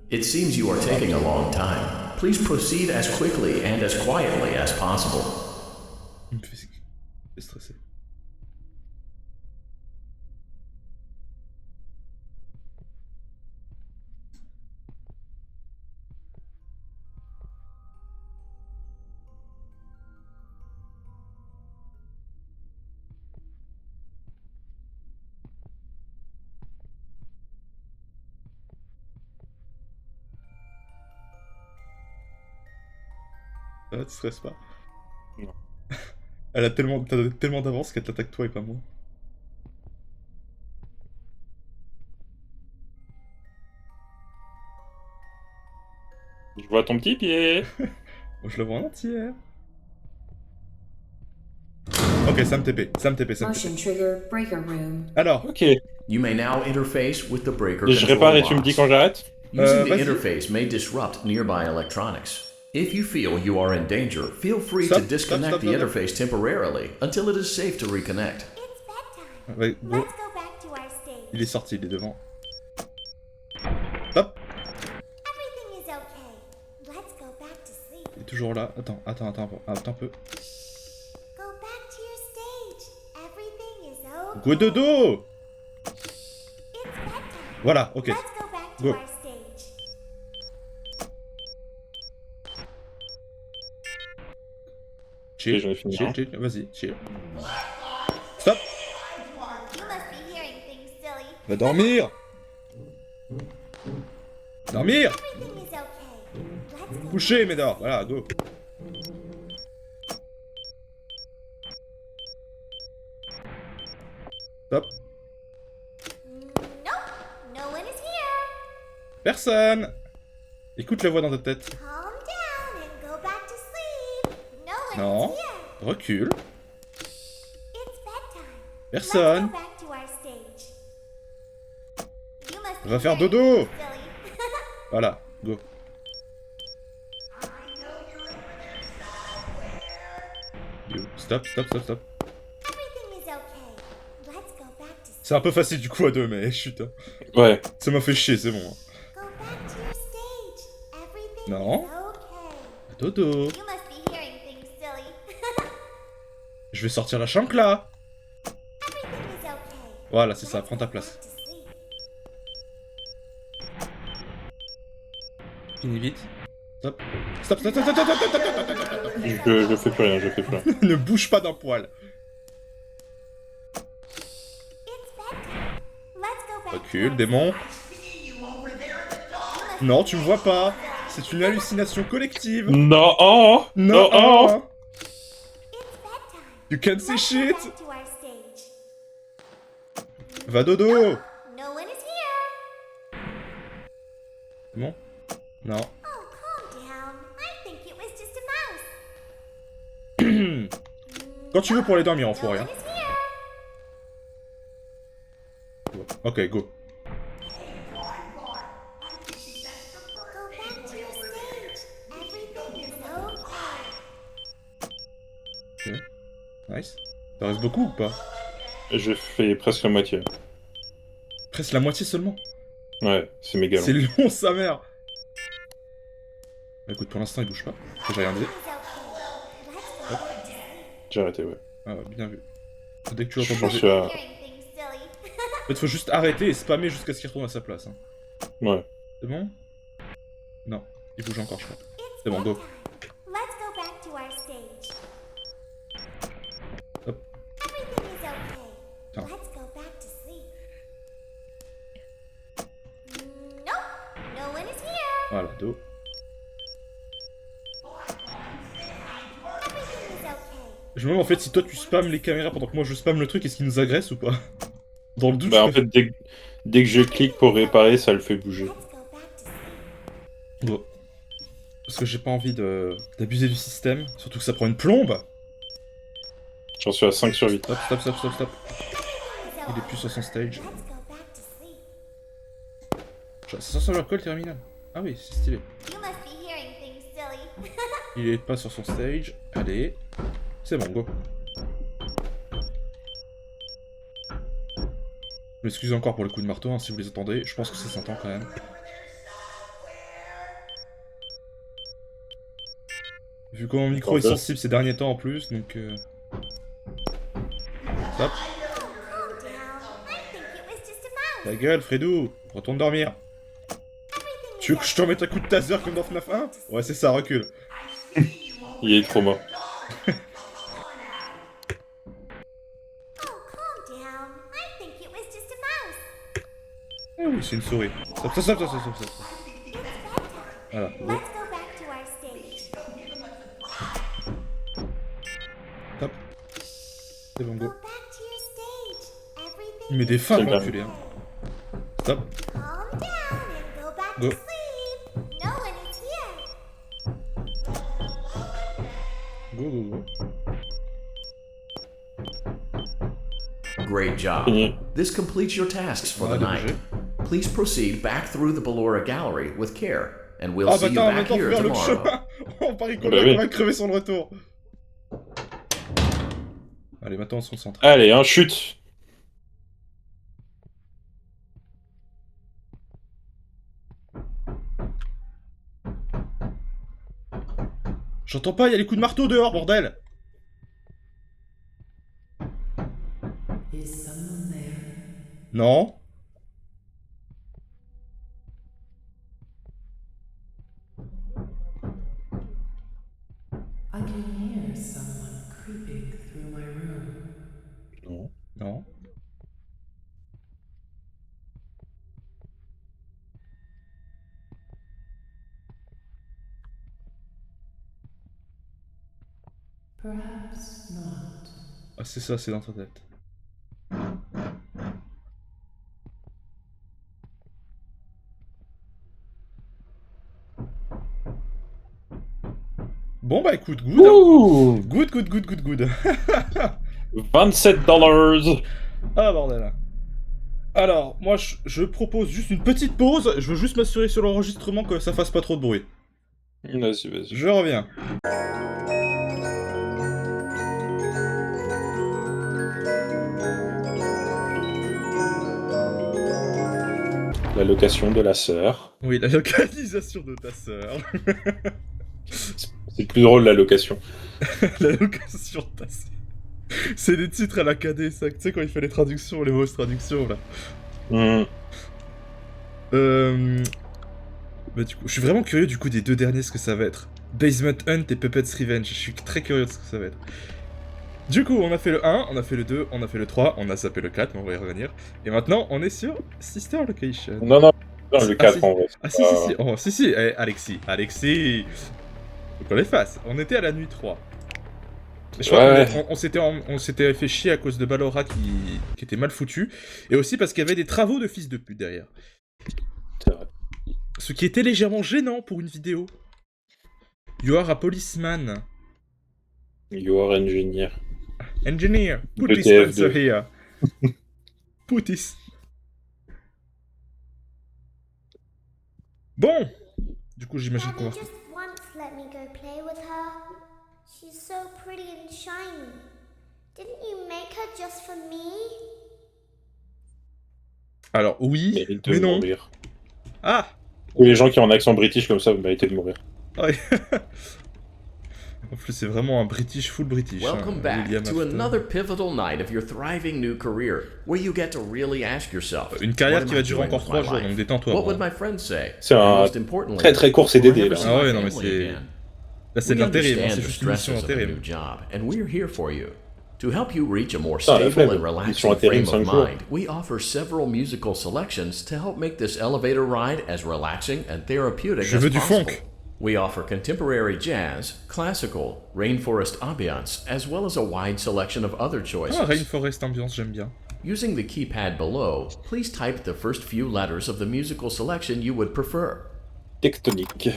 Speaker 6: It seems you are taking a long time. Please proceed as quickly and as quietly as possible.
Speaker 1: Il me fait stresser. Ah, tu stresses pas.
Speaker 2: Non.
Speaker 1: T'as tellement d'avance qu'elle t'attaque toi et pas moi.
Speaker 2: Je vois ton petit pied.
Speaker 1: Moi, je le vois en entière. Ok, ça me TP.
Speaker 7: Motion trigger breaker room.
Speaker 1: Alors,
Speaker 2: Ok.
Speaker 6: You may now interface with the breaker
Speaker 2: Et je
Speaker 6: control
Speaker 2: répare et tu me
Speaker 6: box.
Speaker 2: dis quand j'arrête?
Speaker 6: Using the
Speaker 1: vas-y.
Speaker 6: interface may disrupt nearby electronics. If you feel you are in danger, feel free to
Speaker 1: Stop,
Speaker 6: disconnect
Speaker 1: stop,
Speaker 6: the
Speaker 1: stop.
Speaker 6: interface temporarily until it is safe to reconnect.
Speaker 3: It's bedtime.
Speaker 1: ouais, go.
Speaker 3: Let's go back to our stage.
Speaker 1: Il est sorti, il est devant. Hop,
Speaker 3: Everything is okay. Let's go back to sleep.
Speaker 1: il est toujours là. Attends un peu.
Speaker 3: Go back to your stage. Everything is okay.
Speaker 1: Go dodo.
Speaker 3: It's bedtime.
Speaker 1: Voilà, ok.
Speaker 3: Let's go back to
Speaker 1: Go.
Speaker 3: our stage.
Speaker 1: Chill,
Speaker 2: j'en ai fini un.
Speaker 1: chill, vas-y, chill. Stop.
Speaker 3: You must be hearing things silly.
Speaker 1: Va dormir. Dormir.
Speaker 3: Everything is okay. Let's go.
Speaker 1: Coucher, Médor. Voilà, go. Stop.
Speaker 3: Nope. No one is here.
Speaker 1: Personne. Écoute la voix dans ta tête.
Speaker 3: Calm down and go back to sleep. No one
Speaker 1: Non.
Speaker 3: is here.
Speaker 1: Recule.
Speaker 3: It's bedtime.
Speaker 1: Personne.
Speaker 3: Let's go back to our stage. You must be
Speaker 1: Va faire
Speaker 3: hearing
Speaker 1: dodo.
Speaker 3: things silly.
Speaker 1: Voilà, go. Yo, stop.
Speaker 3: Everything is okay. Let's go back to sleep.
Speaker 1: C'est un peu facile du coup à deux, mais chut. Hein.
Speaker 2: Ouais.
Speaker 1: Ça m'a fait chier, c'est bon. Hein.
Speaker 3: Go back to your stage. Everything
Speaker 1: Non.
Speaker 3: is okay.
Speaker 1: Dodo.
Speaker 3: You must be hearing things silly.
Speaker 1: Je vais sortir la chancla.
Speaker 3: Everything is okay.
Speaker 1: Voilà, c'est ça,
Speaker 3: Let's
Speaker 1: prends ta
Speaker 3: go
Speaker 1: place.
Speaker 3: back to sleep.
Speaker 1: Finis vite. Stop.
Speaker 2: Je fais plus rien,
Speaker 1: Ne bouge pas d'un poil.
Speaker 3: It's bedtime. Let's go back to
Speaker 1: Recule,
Speaker 3: our
Speaker 1: démon. Non, tu me vois pas. C'est une hallucination collective.
Speaker 2: Non, oh,
Speaker 1: Non,
Speaker 2: oh.
Speaker 3: It's bedtime.
Speaker 1: You can see
Speaker 3: Let's go
Speaker 1: shit.
Speaker 3: back to our stage.
Speaker 1: Va dodo.
Speaker 3: No one is here.
Speaker 1: C'est bon? Non.
Speaker 3: Oh, calm down. I think it was just a mouse.
Speaker 1: Quand tu veux pour aller dormir,
Speaker 3: No
Speaker 1: enfoiré.
Speaker 3: one
Speaker 1: Hein.
Speaker 3: is here.
Speaker 1: Ok, go.
Speaker 3: Go back to your stage. Everything is okay.
Speaker 1: Ok. Nice. Ça reste beaucoup ou pas?
Speaker 2: Je fais presque la moitié.
Speaker 1: Presque la moitié seulement.
Speaker 2: Ouais, c'est méga long.
Speaker 1: C'est long, sa mère. Bah, écoute, pour l'instant, il bouge pas. J'ai rien dit.
Speaker 3: It's okay. Let's go back to sleep.
Speaker 2: J'ai arrêté, ouais.
Speaker 1: Ah, ouais, bien vu. Dès que tu l'entends
Speaker 2: Je
Speaker 1: bouger.
Speaker 2: suis à...
Speaker 3: Hearing things silly.
Speaker 1: En fait, faut juste arrêter et spammer jusqu'à ce qu'il retourne à sa place. Hein.
Speaker 2: Ouais.
Speaker 1: C'est bon? Non, il bouge encore, je crois.
Speaker 3: It's
Speaker 1: C'est bon, go.
Speaker 3: bedtime. Let's go back to our stage.
Speaker 1: Hop.
Speaker 3: Everything is okay.
Speaker 1: Tiens.
Speaker 3: Let's go back to sleep. Nope. No one is here.
Speaker 1: Voilà, dos.
Speaker 3: Everything is okay.
Speaker 1: Je me demande en fait si toi tu spammes les caméras pendant que moi je spamme le truc, est-ce qu'il nous agresse ou pas? Dans le doute,
Speaker 2: Bah
Speaker 1: je
Speaker 2: en fait, dès que je clique pour réparer, ça le fait bouger.
Speaker 3: Let's go back to sleep.
Speaker 1: Bon. Parce que j'ai pas envie d'abuser du système, surtout que ça prend une plombe.
Speaker 2: J'en suis à 5 sur 8.
Speaker 1: Stop.
Speaker 3: Everything is
Speaker 1: Il
Speaker 3: okay.
Speaker 1: est plus sur son stage.
Speaker 3: Let's go back to sleep.
Speaker 1: Ça sent sur leur col terminal. Ah oui, c'est stylé.
Speaker 3: You must be hearing things silly.
Speaker 1: Il est pas sur son stage. Allez. C'est bon, go. Je m'excuse encore pour le coup de marteau, hein, si vous les entendez. Je pense que ça s'entend quand même. Vu que mon micro est sensible ces derniers temps en plus, donc... Stop.
Speaker 3: Calm down. I think it was just a mouse.
Speaker 1: Ta gueule, Fredou. Retourne dormir.
Speaker 3: Everything
Speaker 1: Tu veux que je te remette un coup de taser comme dans FNAF 1? Ouais, c'est ça, recule.
Speaker 2: Il est trop mort.
Speaker 3: Oh, calm down. I think it was just a mouse.
Speaker 1: Ah oui, c'est une souris. Stop.
Speaker 3: It's bedtime.
Speaker 1: Voilà, go.
Speaker 3: Let's go back to our stage.
Speaker 1: C'est bon, go.
Speaker 3: Go back to your stage. Everything
Speaker 1: Il met des
Speaker 3: is
Speaker 1: fins,
Speaker 2: C'est
Speaker 1: l'enculé. Hein. Stop.
Speaker 3: calm down and go back
Speaker 1: Go.
Speaker 3: to sleep. No one is here.
Speaker 1: Go, go, go.
Speaker 6: Great job.
Speaker 2: Fini.
Speaker 6: This completes your tasks for the
Speaker 1: Ouais,
Speaker 6: night.
Speaker 1: débouché.
Speaker 6: Please proceed back through the Ballora Gallery with care, and we'll
Speaker 1: Ah
Speaker 6: see
Speaker 1: bah
Speaker 6: you
Speaker 1: attends,
Speaker 6: back
Speaker 1: maintenant faut
Speaker 6: here
Speaker 1: faire le
Speaker 6: tomorrow.
Speaker 1: chemin. On parie qu'on
Speaker 2: Bah oui.
Speaker 1: va crever sur le retour. Allez, maintenant on se concentre.
Speaker 2: Allez, hein, chute.
Speaker 1: J'entends pas, il y a les coups de marteau dehors, bordel. Non.
Speaker 10: I can hear someone creeping through my room.
Speaker 2: Non.
Speaker 1: Non.
Speaker 10: Perhaps not.
Speaker 1: Ah c'est ça, c'est dans ta tête. Bon bah écoute, good. Hein.
Speaker 2: Ouh,
Speaker 1: Good, good, good, good, good.
Speaker 2: $27.
Speaker 1: Ah bordel. Alors, moi je propose juste une petite pause, je veux juste m'assurer sur l'enregistrement que ça fasse pas trop de bruit.
Speaker 2: Vas-y, vas-y.
Speaker 1: Je reviens.
Speaker 2: La location de la sœur.
Speaker 1: Oui, la localisation de ta sœur.
Speaker 2: C'est plus drôle, la location.
Speaker 1: La location de ta sœur. C'est des titres à la KD, ça. Tu sais, quand il fait les traductions, les fausses traductions, là. Bah, du coup, je suis vraiment curieux, du coup, des deux derniers, ce que ça va être. Basement Hunt et Puppet's Revenge. Je suis très curieux de ce que ça va être. Du coup, on a fait le 1, on a fait le 2, on a fait le 3, on a zappé le 4, mais on va y revenir. Et maintenant, on est sur Sister Location.
Speaker 2: Non, le
Speaker 1: Ah,
Speaker 2: 4
Speaker 1: si.
Speaker 2: en vrai.
Speaker 1: Ah si, si, si, oh, si, si, eh, Alexis. Faut qu'on les fasse. On était à la nuit 3. Je crois
Speaker 2: Ouais.
Speaker 1: on s'était fait chier à cause de Ballora qui était mal foutu. Et aussi parce qu'il y avait des travaux de fils de pute derrière.
Speaker 2: C'est vrai.
Speaker 1: Ce qui était légèrement gênant pour une vidéo. You are a policeman.
Speaker 2: You are engineer.
Speaker 1: Engineer. Put
Speaker 2: Le
Speaker 1: this
Speaker 2: TF2.
Speaker 1: answer here. Put this. Bon. Du coup, j'imagine qu'on
Speaker 3: Daddy
Speaker 1: va...
Speaker 3: just once let me go play with her. She's so pretty and shiny. Didn't you make her just for me?
Speaker 1: Alors, oui,
Speaker 2: Mérite de
Speaker 1: mais non.
Speaker 2: mourir.
Speaker 1: Ah.
Speaker 2: Tous les gens qui ont un accent british comme ça, vous méritez de mourir.
Speaker 1: Ouais. En plus, c'est vraiment un British, full British.
Speaker 6: Welcome
Speaker 1: hein,
Speaker 6: back
Speaker 1: William
Speaker 6: to
Speaker 1: Afton.
Speaker 6: another pivotal night of your thriving new career, where you get to really ask yourself,
Speaker 1: Une carrière
Speaker 6: what
Speaker 1: qui
Speaker 6: am
Speaker 1: va
Speaker 6: I
Speaker 1: durer
Speaker 6: doing
Speaker 1: encore
Speaker 6: with
Speaker 1: 3
Speaker 6: my
Speaker 1: jours,
Speaker 6: life?
Speaker 1: donc détends-toi.
Speaker 6: What
Speaker 1: bon.
Speaker 6: would my friends say?
Speaker 2: C'est
Speaker 6: And
Speaker 2: un
Speaker 6: most importantly,
Speaker 2: très court
Speaker 6: will I
Speaker 2: CDD,
Speaker 6: ever
Speaker 2: là.
Speaker 6: see
Speaker 1: Ah ouais,
Speaker 6: my
Speaker 1: non, mais
Speaker 6: family
Speaker 1: c'est-
Speaker 6: again?
Speaker 1: Là, c'est de
Speaker 6: We
Speaker 1: l'intérim, hein,
Speaker 6: understand
Speaker 1: c'est
Speaker 6: the
Speaker 1: juste une mission
Speaker 6: stresses of a
Speaker 1: d'intérim.
Speaker 6: new job, and we're here for you. To help you reach a more
Speaker 2: Putain, la
Speaker 6: stable
Speaker 2: flemme.
Speaker 6: and
Speaker 2: Mission
Speaker 6: relaxing
Speaker 2: intérim,
Speaker 6: frame of
Speaker 2: 5 jours.
Speaker 6: mind, we offer several musical selections to help make this elevator ride as relaxing and therapeutic
Speaker 1: Je
Speaker 6: as
Speaker 1: veux du
Speaker 6: possible.
Speaker 1: funk.
Speaker 6: We offer contemporary jazz, classical, rainforest ambiance, as well as a wide selection of other choices.
Speaker 1: Ah, Rainforest Ambiance, j'aime bien.
Speaker 6: Using the keypad below, please type the first few letters of the musical selection you would prefer.
Speaker 2: Tectonique.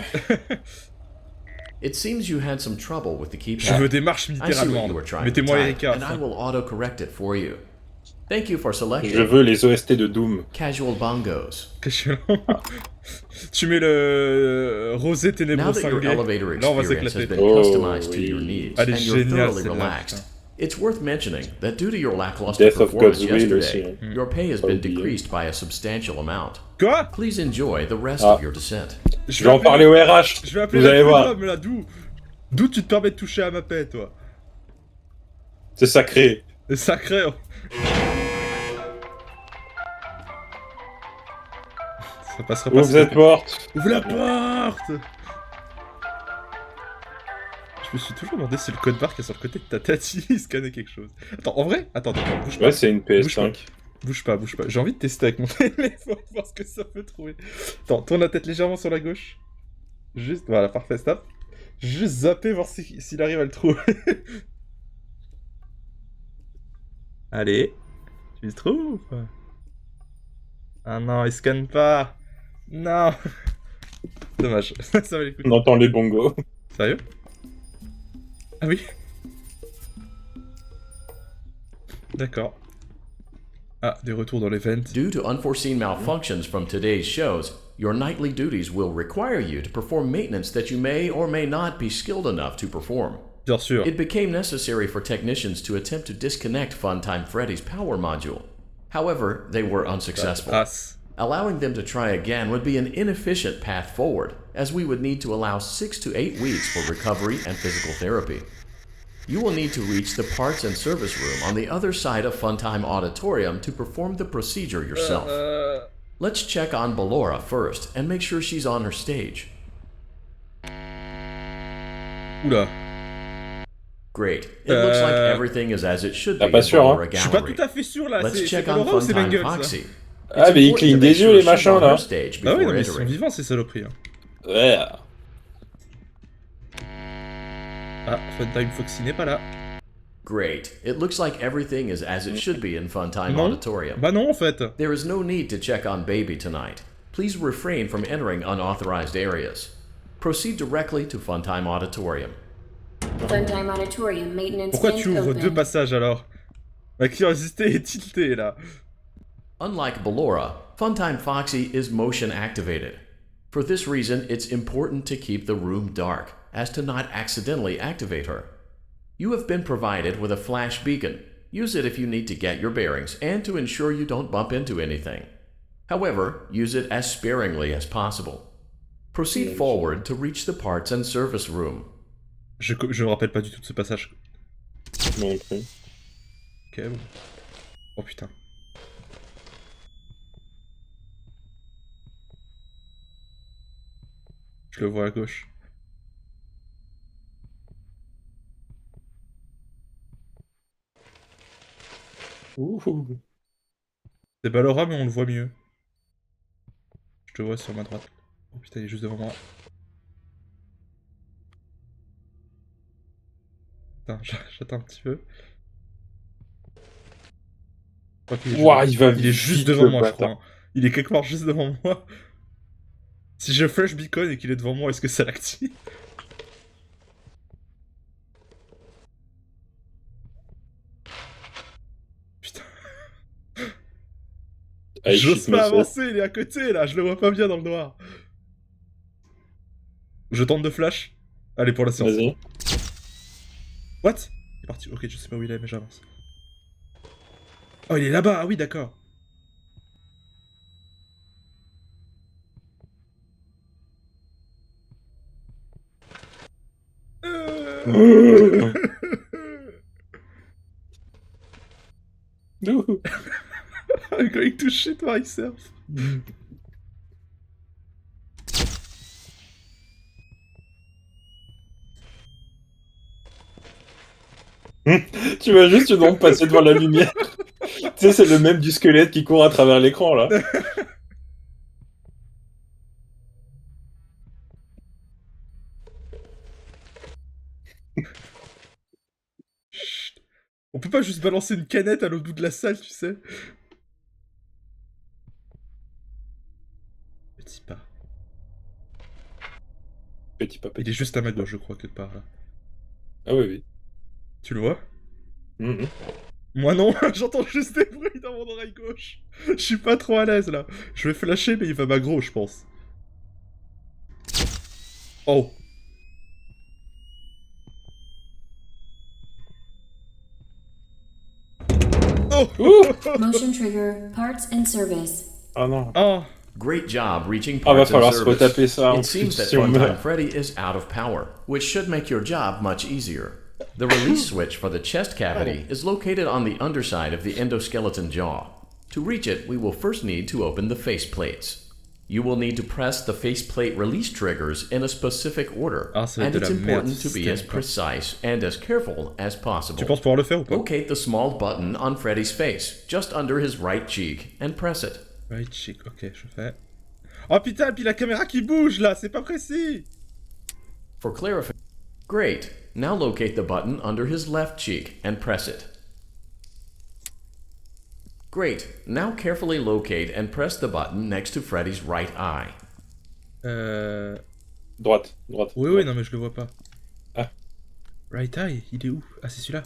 Speaker 6: It seems you had some trouble with the keypad.
Speaker 1: Je veux des marches
Speaker 6: I see
Speaker 1: militaires
Speaker 6: what you
Speaker 1: allemandes.
Speaker 6: were trying to
Speaker 1: Mettez-moi
Speaker 6: type,
Speaker 1: Erika.
Speaker 6: and I will auto-correct it for you. Thank you for selecting
Speaker 2: Je veux les OST de Doom.
Speaker 6: Casual Bongos.
Speaker 1: Tu mets le Rosé
Speaker 6: Now
Speaker 1: Ténébreux
Speaker 6: that your
Speaker 1: cinglé.
Speaker 6: elevator
Speaker 1: Là, on va
Speaker 6: experience has
Speaker 1: s'éclater.
Speaker 6: been
Speaker 2: Oh,
Speaker 6: customized to
Speaker 2: oui.
Speaker 6: your needs,
Speaker 1: Elle est
Speaker 6: and you're
Speaker 1: géniale,
Speaker 6: thoroughly
Speaker 1: celle-là,
Speaker 6: relaxed,
Speaker 1: putain.
Speaker 6: it's worth mentioning that due to your lackluster
Speaker 2: Death of
Speaker 6: performance
Speaker 2: God's Will
Speaker 6: yesterday,
Speaker 2: aussi.
Speaker 6: your pay has
Speaker 2: Pas
Speaker 6: been
Speaker 2: oublié.
Speaker 6: decreased by a substantial amount.
Speaker 1: Quoi?
Speaker 6: Please enjoy the rest
Speaker 2: Ah.
Speaker 6: of your descent.
Speaker 2: Je vais en parler au RH.
Speaker 1: Je vais appeler
Speaker 2: Vous allez
Speaker 1: la
Speaker 2: voir.
Speaker 1: prud'homme, là, d'où tu te permets de toucher à ma paix, toi?
Speaker 2: C'est sacré.
Speaker 1: C'est sacré. Oh. Ça passera pas.
Speaker 2: Ouvre cette porte.
Speaker 1: Ouvre la porte. Je me suis toujours demandé si le code barre qui est sur le côté de ta tête, il scannait quelque chose. Attends, en vrai? Attends, bouge pas.
Speaker 2: Ouais, c'est une PS5.
Speaker 1: Bouge pas. J'ai envie de tester avec mon téléphone, voir ce que ça peut trouver. Attends, tourne la tête légèrement sur la gauche. Juste, voilà, parfait, stop. Juste zapper, voir s'il arrive à le trouver. Allez. Tu le trouves ou pas? Ah non, il scanne pas. Non. Dommage. Ça va les coups.
Speaker 2: On entend les bongos.
Speaker 1: Sérieux? Ah oui? D'accord. Ah, des retours dans l'event.
Speaker 6: Due to unforeseen malfunctions from today's shows, your nightly duties will require you to perform maintenance that you may or may not be skilled enough to perform.
Speaker 1: Bien sûr.
Speaker 6: It became necessary for technicians to attempt to disconnect Funtime Freddy's power module. However, they were unsuccessful. Allowing them to try again would be an inefficient path forward, as we would need to allow 6 to 8 weeks for recovery and physical therapy. You will need to reach the parts and service room on the other side of Funtime Auditorium to perform the procedure yourself. Let's check on Ballora first and make sure she's on her stage.
Speaker 1: Oula.
Speaker 6: Great. It looks like everything is as it should be in
Speaker 2: pas sûr,
Speaker 6: Ballora
Speaker 2: hein.
Speaker 1: Je suis pas
Speaker 6: Gallery.
Speaker 1: tout à fait sûr là.
Speaker 6: Let's
Speaker 1: C'est
Speaker 6: check on
Speaker 1: Ballora ou c'est
Speaker 6: Funtime
Speaker 1: Mangle ça?
Speaker 6: Foxy.
Speaker 2: Ah, mais ils clignent des yeux, les machins, là.
Speaker 1: Ah oui, non, mais ils sont vivants ces saloperies. Hein.
Speaker 2: Ouais.
Speaker 1: Ah, Funtime Foxy n'est pas là.
Speaker 6: Great. It looks like everything is as it should be in Funtime
Speaker 1: Non.
Speaker 6: Auditorium.
Speaker 1: Bah non, en fait.
Speaker 6: There is no need to check on Baby tonight. Please refrain from entering unauthorized areas. Proceed directly to Funtime Auditorium.
Speaker 7: Funtime Auditorium maintenance
Speaker 1: Pourquoi
Speaker 7: vent
Speaker 1: tu ouvres
Speaker 7: open.
Speaker 1: deux passages alors? Ma curiosité est tiltée là.
Speaker 6: Unlike Ballora, Funtime Foxy is motion activated. For this reason, it's important to keep the room dark, as to not accidentally activate her. You have been provided with a flash beacon. Use it if you need to get your bearings and to ensure you don't bump into anything. However, use it as sparingly as possible. Proceed forward to reach the parts and service room.
Speaker 1: Je me rappelle pas du tout de ce passage.
Speaker 2: Moi non plus.
Speaker 1: Ok, bon. Oh putain. Je le vois à gauche.
Speaker 2: Ouh.
Speaker 1: C'est Ballora mais on le voit mieux. Je te vois sur ma droite. Oh putain, il est juste devant moi. Putain, j'attends un petit peu. Je crois qu'il est
Speaker 2: Ouah,
Speaker 1: juste-
Speaker 2: il va
Speaker 1: il est juste
Speaker 2: vite,
Speaker 1: devant
Speaker 2: le
Speaker 1: moi, je
Speaker 2: bâtard.
Speaker 1: crois. Il est quelque part juste devant moi. Si je flash beacon et qu'il est devant moi, est-ce que ça l'active? Putain.
Speaker 2: Ah, il
Speaker 1: J'ose
Speaker 2: chute,
Speaker 1: pas
Speaker 2: monsieur.
Speaker 1: avancer, il est à côté là, je le vois pas bien dans le noir. Je tente de flash. Allez, pour la séance.
Speaker 2: Vas-y.
Speaker 1: What? Il est parti. Ok, je sais pas où il est, mais j'avance. Oh, il est là-bas. Ah oui, d'accord.
Speaker 2: Ouh.
Speaker 1: I'm going to shit myself.
Speaker 2: Tu vas juste une ombre passer devant la lumière. Tu sais, c'est le même du squelette qui court à travers l'écran, là.
Speaker 1: Chut. On peut pas juste balancer une canette à l'autre bout de la salle, tu sais. Petit pas.
Speaker 2: Petit pas, petit.
Speaker 1: Il est juste à ma gauche, je crois, quelque part là.
Speaker 2: Ah oui, oui.
Speaker 1: Tu le vois?
Speaker 2: Mhm.
Speaker 1: Moi non, j'entends juste des bruits dans mon oreille gauche. Je suis pas trop à l'aise là. Je vais flasher, mais il va m'aggro, je pense. Oh. Oh.
Speaker 7: Motion trigger, parts and service.
Speaker 2: Ah non.
Speaker 1: Oh.
Speaker 6: Great job reaching
Speaker 2: Ah, va
Speaker 6: parts and
Speaker 2: falloir se
Speaker 6: service.
Speaker 2: retaper ça.
Speaker 6: It seems that
Speaker 2: si on
Speaker 6: Funtime
Speaker 2: meurt.
Speaker 6: Freddy is out of power, which should make your job much easier. The release switch for the chest cavity is located on the underside of the endoskeleton jaw. To reach it, we will first need to open the face plates. You will need to press the faceplate release triggers in a specific order,
Speaker 1: Ah, ça va
Speaker 6: and
Speaker 1: être de
Speaker 6: it's
Speaker 1: la merde,
Speaker 6: important
Speaker 1: ce
Speaker 6: to be
Speaker 1: système,
Speaker 6: as
Speaker 1: quoi.
Speaker 6: precise and as careful as possible.
Speaker 1: Tu penses pouvoir le faire ou pas?
Speaker 6: Locate the small button on Freddy's face, just under his right cheek, and press it.
Speaker 1: Right cheek, ok, je fais. Oh putain, puis la caméra qui bouge là, c'est pas précis.
Speaker 6: For clarification, great. Now locate the button under his left cheek and press it. Great. Now carefully locate and press the button next to Freddy's right eye.
Speaker 2: Droite.
Speaker 1: Oui, non, mais je le vois pas.
Speaker 2: Ah.
Speaker 1: Right eye, il est où? Ah, c'est celui-là.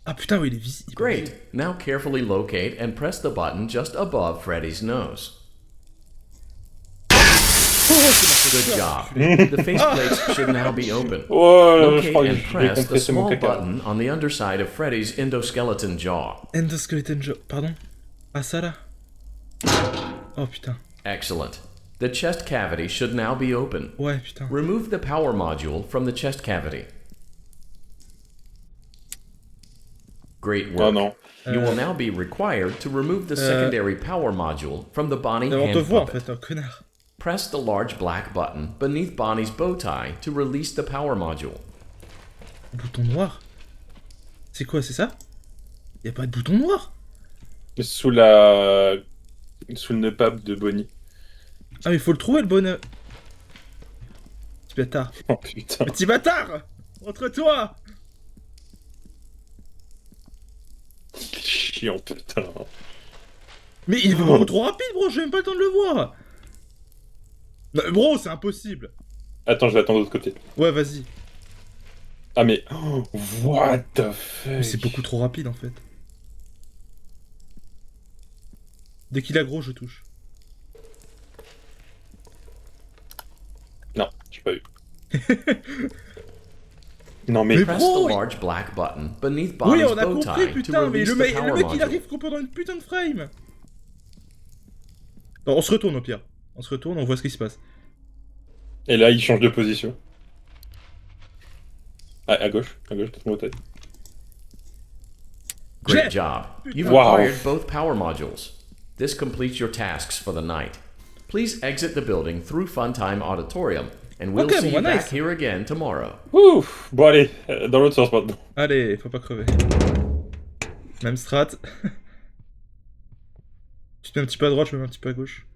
Speaker 1: Ah putain, oui, il est visible.
Speaker 6: Great. Now carefully locate and press the button just above Freddy's nose. Good job. The faceplates should now be open.
Speaker 2: Oh, je crois
Speaker 6: Locate
Speaker 2: que
Speaker 6: and
Speaker 2: j'ai
Speaker 6: press the
Speaker 2: compressé mon
Speaker 6: small
Speaker 2: caca.
Speaker 6: button on the underside of Freddy's endoskeleton jaw.
Speaker 1: Endoskeleton jaw. Pardon? Ah, ça là? Oh putain.
Speaker 6: Excellent. The chest cavity should now be open.
Speaker 1: Ouais, putain.
Speaker 6: Remove the power module from the chest cavity. Great work.
Speaker 2: Oh non.
Speaker 6: You will now be required to remove the secondary power module from the Bonnie
Speaker 1: On te
Speaker 6: hand
Speaker 1: voit en
Speaker 6: puppet.
Speaker 1: fait, un connard.
Speaker 6: Press the large black button beneath Bonnie's bow tie to release the power module.
Speaker 1: Bouton noir? C'est quoi, c'est ça? Y a pas de bouton noir?
Speaker 2: Sous le nœud pape de Bonnie.
Speaker 1: Ah, mais il faut le trouver le bonheur. Petit bâtard.
Speaker 2: Oh putain.
Speaker 1: Petit bâtard! Entre-toi!
Speaker 2: Chiant, putain.
Speaker 1: Mais il est beaucoup trop rapide, bro, j'ai même pas le temps de le voir! Non, bro, c'est impossible!
Speaker 2: Attends, je vais attendre de l'autre côté.
Speaker 1: Ouais, vas-y.
Speaker 2: Ah mais... Oh, what the fuck.
Speaker 1: Mais c'est beaucoup trop rapide en fait. Dès qu'il a gros, je touche.
Speaker 2: Non, j'ai pas eu. Non mais...
Speaker 6: Press
Speaker 1: bro,
Speaker 6: the large black button beneath
Speaker 1: Oui,
Speaker 6: Bonnie's
Speaker 1: on a
Speaker 6: bow
Speaker 1: compris,
Speaker 6: tie to
Speaker 1: putain, mais
Speaker 6: release
Speaker 1: le
Speaker 6: the
Speaker 1: mec,
Speaker 6: power
Speaker 1: il
Speaker 6: module.
Speaker 1: arrive qu'on pendant une putain de frame! Bon, on se retourne au pire. On se retourne, on voit ce qui se passe.
Speaker 2: Et là, il change de position. Ah, à gauche, peut-être mon tête.
Speaker 6: Great
Speaker 1: Jet!
Speaker 6: job. You've
Speaker 2: Wow.
Speaker 6: acquired both power modules. This completes your tasks for the night. Please exit the building through Funtime Auditorium, and we'll
Speaker 1: Okay,
Speaker 6: see
Speaker 1: bon,
Speaker 6: you
Speaker 1: bah,
Speaker 6: back
Speaker 1: nice.
Speaker 6: here again tomorrow.
Speaker 2: Ouf. Bon allez, dans l'autre sens maintenant.
Speaker 1: Allez, faut pas crever. Même strat. Tu te mets un petit peu à droite, je me mets un petit peu à gauche.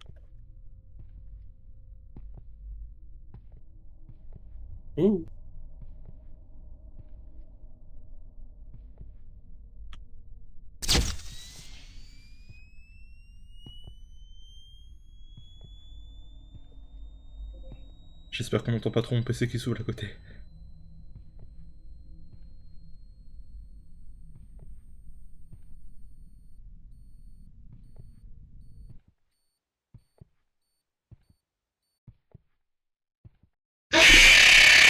Speaker 2: Ouh.
Speaker 1: J'espère qu'on n'entend pas trop mon PC qui s'ouvre à côté.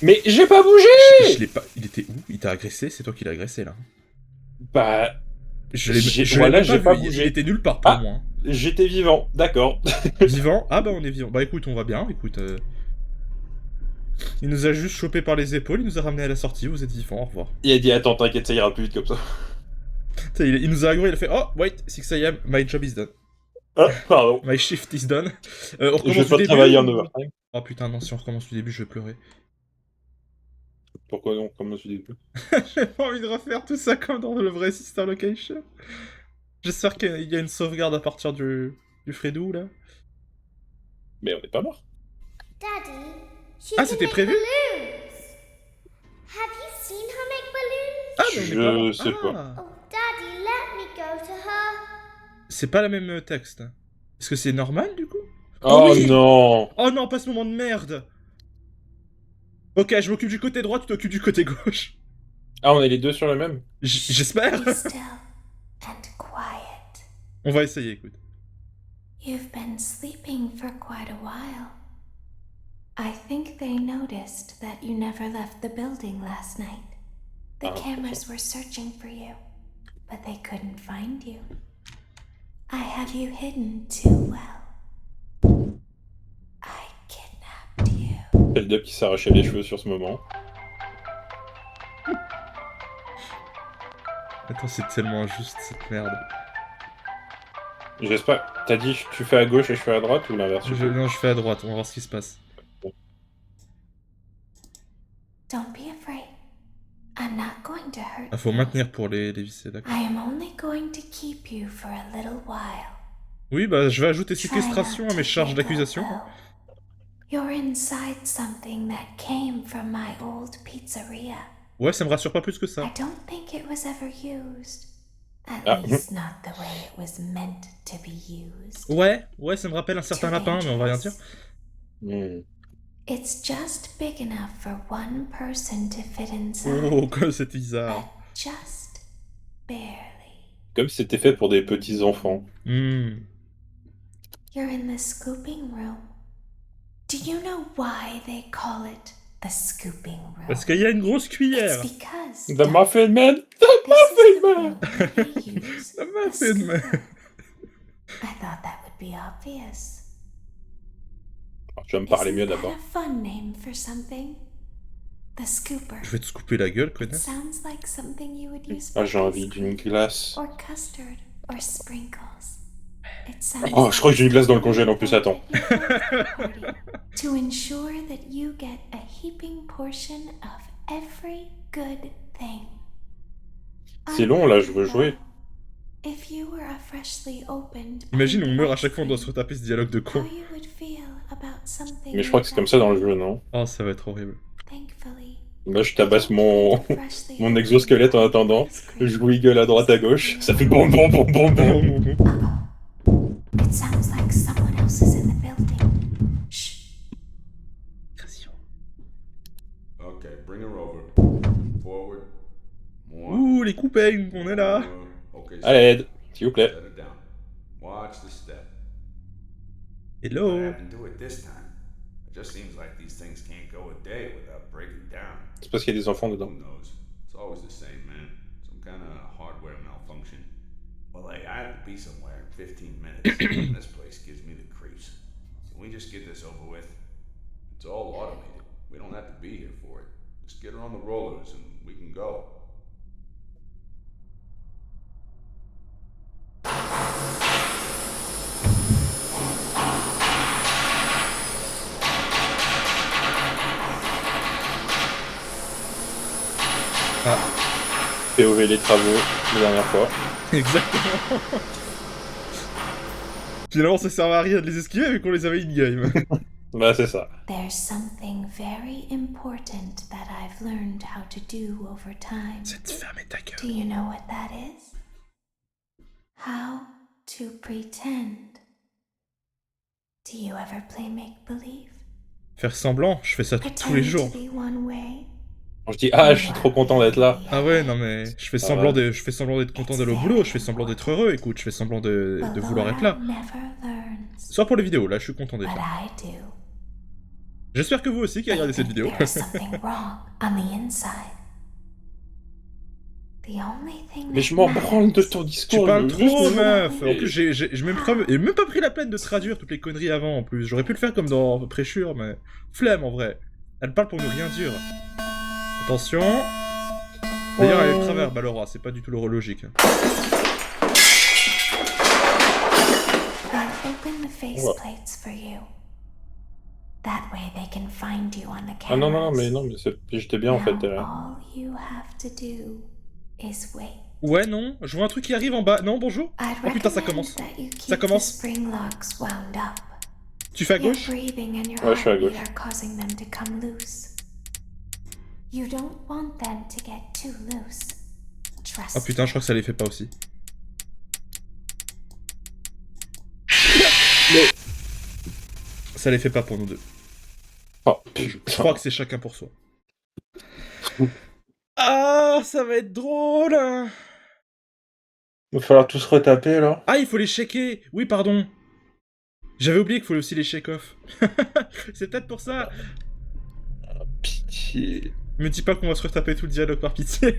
Speaker 2: Mais j'ai pas bougé.
Speaker 1: Je l'ai pas... Il était où? Il t'a agressé? C'est toi qui l'as agressé là.
Speaker 2: Bah...
Speaker 1: Je l'ai
Speaker 2: voilà,
Speaker 1: même
Speaker 2: j'ai
Speaker 1: pas
Speaker 2: pas
Speaker 1: vu.
Speaker 2: bougé.
Speaker 1: Il était nulle part pour
Speaker 2: Ah.
Speaker 1: moi. Hein.
Speaker 2: J'étais vivant, d'accord.
Speaker 1: Vivant? Ah bah on est vivant. Bah écoute, on va bien, écoute. Il nous a juste chopé par les épaules, il nous a ramené à la sortie, vous êtes vivants, au revoir.
Speaker 2: Il a dit attends, t'inquiète, ça ira plus vite comme ça.
Speaker 1: T'sais, il nous a agro, il a fait oh wait, 6 AM, my job is done.
Speaker 2: Ah, pardon.
Speaker 1: My shift is done. On
Speaker 2: Je
Speaker 1: recommence
Speaker 2: vais
Speaker 1: du
Speaker 2: pas
Speaker 1: début.
Speaker 2: travailler en
Speaker 1: ou-
Speaker 2: overtime.
Speaker 1: Oh putain, non, si on recommence du début, je vais pleurer.
Speaker 2: Pourquoi non, comme je dis.
Speaker 1: J'ai pas envie de refaire tout ça comme dans le vrai Sister Location. J'espère qu'il y a une sauvegarde à partir du Fredou là.
Speaker 2: Mais on est pas mort.
Speaker 3: Daddy, she
Speaker 1: Ah,
Speaker 3: can
Speaker 1: c'était
Speaker 3: make
Speaker 1: prévu?
Speaker 3: balloons. Have you seen her make balloons?
Speaker 1: Ah, mais on est pas mort.
Speaker 2: Je sais pas.
Speaker 3: Oh, Daddy, let me go to her.
Speaker 1: C'est pas la même texte. Est-ce que c'est normal du coup?
Speaker 2: Oh
Speaker 1: oui.
Speaker 2: non.
Speaker 1: Oh non, pas ce moment de merde. Ok, je m'occupe du côté droit, tu t'occupes du côté gauche.
Speaker 2: Ah, on est les deux sur le même.
Speaker 1: J'espère.
Speaker 9: Be still and quiet.
Speaker 1: On va essayer, écoute.
Speaker 9: You've been sleeping for quite a while. I think they noticed that you never left the building last night. The cameras were searching for you, but they couldn't find you. I have you hidden too well. I kidnapped you.
Speaker 2: C'est le dub qui s'arrachait les cheveux sur ce moment.
Speaker 1: Attends, c'est tellement injuste cette merde.
Speaker 2: J'espère. T'as dit tu fais à gauche et je fais à droite ou l'inverse?
Speaker 1: Non, je fais à droite, on va voir ce qui se passe.
Speaker 9: Don't be afraid. I'm not going to hurt
Speaker 1: Ah, faut
Speaker 9: you.
Speaker 1: maintenir pour les visser, d'accord.
Speaker 9: I am only going to keep you for a little while.
Speaker 1: Oui, bah je vais ajouter
Speaker 9: Try
Speaker 1: séquestration
Speaker 9: not
Speaker 1: à mes
Speaker 9: to
Speaker 1: charges
Speaker 9: think
Speaker 1: d'accusation.
Speaker 9: although. You're inside something that came from my old pizzeria.
Speaker 1: Ouais, ça me rassure pas plus que
Speaker 9: I
Speaker 1: ça.
Speaker 9: don't think it was ever used. At least not the way it was meant to be used.
Speaker 1: Ouais, ça me rappelle un certain lapin, mais on va rien dire.
Speaker 9: It's just big enough for one person to fit inside.
Speaker 1: Oh, comme c'est bizarre.
Speaker 9: But just barely.
Speaker 2: Comme si c'était fait pour des petits enfants.
Speaker 9: You're in the scooping room. Do you know why they call it the scooping room?
Speaker 1: Parce qu'il y a une grosse cuillère.
Speaker 9: It's because
Speaker 2: The Muffin Man!
Speaker 9: The Muffin Man!
Speaker 1: The Muffin Man!
Speaker 9: I thought that would be obvious.
Speaker 2: Alors, tu vas me parler mieux
Speaker 9: Isn't that
Speaker 2: d'abord.
Speaker 9: a fun name for something? The scooper.
Speaker 1: Je vais te scooper la gueule,
Speaker 9: It
Speaker 1: connasse.
Speaker 9: sounds like something you would use
Speaker 2: Ah,
Speaker 9: for
Speaker 2: j'ai envie
Speaker 9: ice
Speaker 2: d'une
Speaker 9: cream,
Speaker 2: glace.
Speaker 9: or custard, or sprinkles. It sounds
Speaker 2: Oh, je crois que j'ai une glace dans le
Speaker 9: like
Speaker 2: congèle en plus, attends.
Speaker 9: to ensure that you get a heaping portion of every good thing.
Speaker 2: C'est long là, je veux jouer.
Speaker 9: If you were a freshly opened
Speaker 1: Imagine, on meurt à chaque fois, on doit se retaper ce dialogue de
Speaker 9: how
Speaker 1: con.
Speaker 9: you would feel about something
Speaker 2: Mais je crois que c'est comme ça dans le jeu, non?
Speaker 1: Oh, ça va être horrible.
Speaker 9: Thankfully,
Speaker 2: Moi, je tabasse mon exosquelette en attendant. Je wiggle à droite à gauche. Ça fait bon.
Speaker 9: it sounds like someone else is in the building. Shh.
Speaker 11: Okay, bring her over. Forward. More.
Speaker 1: Ouh, les coupés, on est là.
Speaker 11: Okay,
Speaker 2: À l'aide, s'il vous plaît.
Speaker 11: set it down. Watch the step.
Speaker 1: Hello.
Speaker 11: I didn't do it this time. It just seems like these things can't go a day without breaking down.
Speaker 2: C'est parce qu'il y a des enfants dedans.
Speaker 11: Who knows? It's always the same, man. Some kind of hardware malfunction. Well, I have to be somewhere in 15 minutes. And this place gives me the creeps. Can we just get this over with? It's all automated. We don't have to be here for it. Just get her on the rollers and we can go.
Speaker 1: Ah,
Speaker 2: POV les travaux, la dernière fois.
Speaker 1: exactement. Finalement, ça servait à rien de les esquiver vu qu'on les avait in-game.
Speaker 2: Bah, c'est ça.
Speaker 9: There's something very important that I've learned how to do over time.
Speaker 1: C'est de fermer ta
Speaker 9: Do
Speaker 1: gueule.
Speaker 9: you know what that is? How to pretend. Do you ever play make-believe?
Speaker 1: Faire semblant, je fais ça tous les jours.
Speaker 9: To be one way.
Speaker 2: Je dis, ah, je suis trop content d'être là.
Speaker 1: Ah ouais, non mais je fais semblant d'être content d'aller au boulot, je fais semblant d'être heureux, écoute, je fais semblant de
Speaker 9: But
Speaker 1: vouloir être là.
Speaker 9: Laura never learns.
Speaker 1: Soit pour les vidéos, là je suis content d'être
Speaker 9: But
Speaker 1: là.
Speaker 9: I do.
Speaker 1: J'espère que vous aussi qui regardez cette vidéo.
Speaker 9: There's something wrong on the inside. The only thing
Speaker 2: Mais
Speaker 9: that
Speaker 2: je m'en branle de
Speaker 9: matters
Speaker 2: ton
Speaker 1: Tu
Speaker 2: discours.
Speaker 1: parles
Speaker 2: je veux
Speaker 1: trop,
Speaker 2: juste-
Speaker 1: meuf. En plus, j'ai même pas pris la peine de traduire toutes les conneries avant, en plus. J'aurais pu le faire comme dans Pressure, mais... Flemme, en vrai. Elle parle pour ne rien dire. Attention. D'ailleurs, elle est de travers, Balora. C'est pas du tout logique.
Speaker 9: I'll open the faceplates for you. That way they can find you on the
Speaker 2: Ah non,
Speaker 9: cameras.
Speaker 2: mais j'étais bien en fait
Speaker 9: Now,
Speaker 2: derrière.
Speaker 9: all you have to do is wait.
Speaker 1: Ouais, non. Je vois un truc qui arrive en bas. Non, bonjour.
Speaker 9: I'd
Speaker 1: Oh putain, ça
Speaker 9: recommend
Speaker 1: commence.
Speaker 9: that you
Speaker 1: Ça
Speaker 9: keep
Speaker 1: commence.
Speaker 9: the spring locks wound up.
Speaker 1: Tu fais à
Speaker 9: Your
Speaker 1: gauche?
Speaker 9: breathing and your
Speaker 2: Ouais, je suis à
Speaker 9: heartbeat
Speaker 2: gauche.
Speaker 9: are causing them to come loose. You don't want them to get too loose. Trust
Speaker 1: Oh putain, je crois que ça les fait pas aussi. Ça les fait pas pour nous deux.
Speaker 2: Oh,
Speaker 1: Je crois que c'est chacun pour soi. Ah, ça va être drôle.
Speaker 2: Il va falloir tous retaper là.
Speaker 1: Ah, il faut les shaker. Oui, pardon. J'avais oublié qu'il fallait aussi les shake off. C'est peut-être pour ça.
Speaker 2: Pitié.
Speaker 1: Me dis pas qu'on va se retaper tout le dialogue par pitié.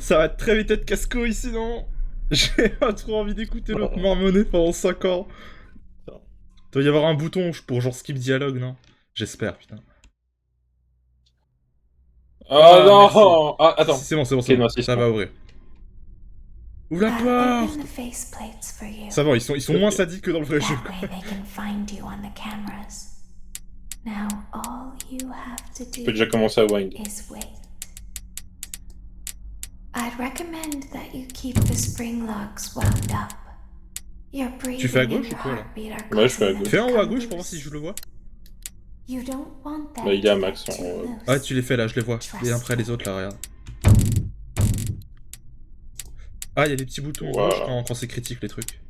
Speaker 1: Ça va très vite être casse-couille sinon. J'ai pas trop envie d'écouter l'autre marmonner pendant 5 ans. Doit y avoir un bouton pour genre skip dialogue, non? J'espère, putain.
Speaker 2: Ah non
Speaker 1: merci.
Speaker 2: Ah, attends.
Speaker 1: C'est bon,
Speaker 2: Ok, non, c'est
Speaker 1: ça
Speaker 2: bon.
Speaker 1: va ouvrir. Ouvre la
Speaker 9: I'll
Speaker 1: porte.
Speaker 9: open the faceplates for you.
Speaker 1: Ça va, ils sont moins sadiques que dans le vrai jeu.
Speaker 9: That way they can find you on the cameras. Now all you have to
Speaker 2: Je
Speaker 9: do
Speaker 2: peux déjà commencer à wind.
Speaker 9: is wait. I'd recommend that you keep the spring locks wound up. Your breathing
Speaker 1: fais à
Speaker 9: and
Speaker 1: gauche
Speaker 9: your
Speaker 1: ou quoi, là?
Speaker 9: heartbeat are
Speaker 2: Ouais, je fais à
Speaker 9: causing them
Speaker 2: gauche.
Speaker 1: Fais
Speaker 9: to
Speaker 1: en haut à
Speaker 9: come
Speaker 1: gauche pour voir si
Speaker 9: loose.
Speaker 1: je le vois.
Speaker 9: You don't want them
Speaker 2: Bah, il est à
Speaker 9: to
Speaker 2: max,
Speaker 9: get too
Speaker 2: en-
Speaker 9: loose.
Speaker 1: Ouais, tu les fais là, je les vois. Et après les autres là, regarde. Ah, il y a des petits boutons
Speaker 2: Voilà.
Speaker 1: rouges quand c'est critique, les trucs.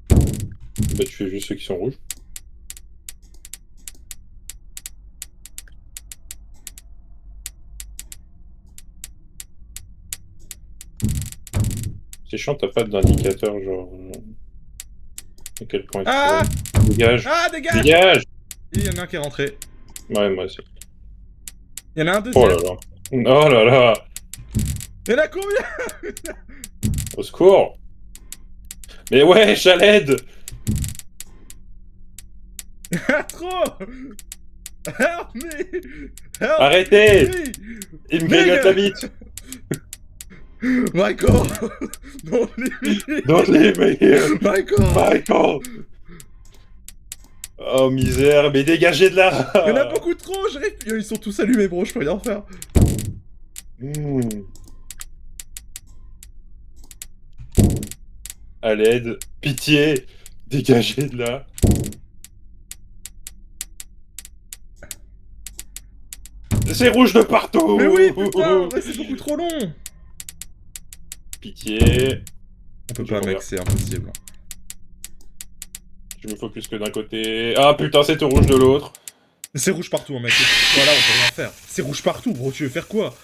Speaker 2: Bah, tu fais juste ceux qui sont rouges. C'est chiant, t'as pas d'indicateur, genre... à quel point...
Speaker 1: Ah
Speaker 2: Dégage.
Speaker 1: Ah, dégage
Speaker 2: Dégage.
Speaker 1: Il y en a un qui est rentré.
Speaker 2: Ouais, moi aussi.
Speaker 1: Il y en a un deuxième.
Speaker 2: Oh là là. Oh là là.
Speaker 1: Il y en a combien?
Speaker 2: Au secours. Mais ouais, à l'aide.
Speaker 1: Trop. Help me. Help
Speaker 2: Arrêtez.
Speaker 1: me.
Speaker 2: Il me grignote la bite.
Speaker 1: Michael. Don't leave me.
Speaker 2: Don't leave me here.
Speaker 1: Michael.
Speaker 2: Michael. Oh misère, mais dégagez de là.
Speaker 1: Il y en a beaucoup trop, j'arrive. Ils sont tous allumés, bro, je peux rien faire.
Speaker 2: À l'aide, pitié, dégagez de là. C'est rouge de partout.
Speaker 1: Mais oui, putain, ouais, c'est beaucoup trop long.
Speaker 2: Pitié.
Speaker 1: On peut pas, mec, c'est impossible.
Speaker 2: Je me focus que d'un côté. Ah putain, c'est rouge de l'autre.
Speaker 1: C'est rouge partout, mec. Voilà, on peut rien faire. C'est rouge partout, bro, tu veux faire quoi?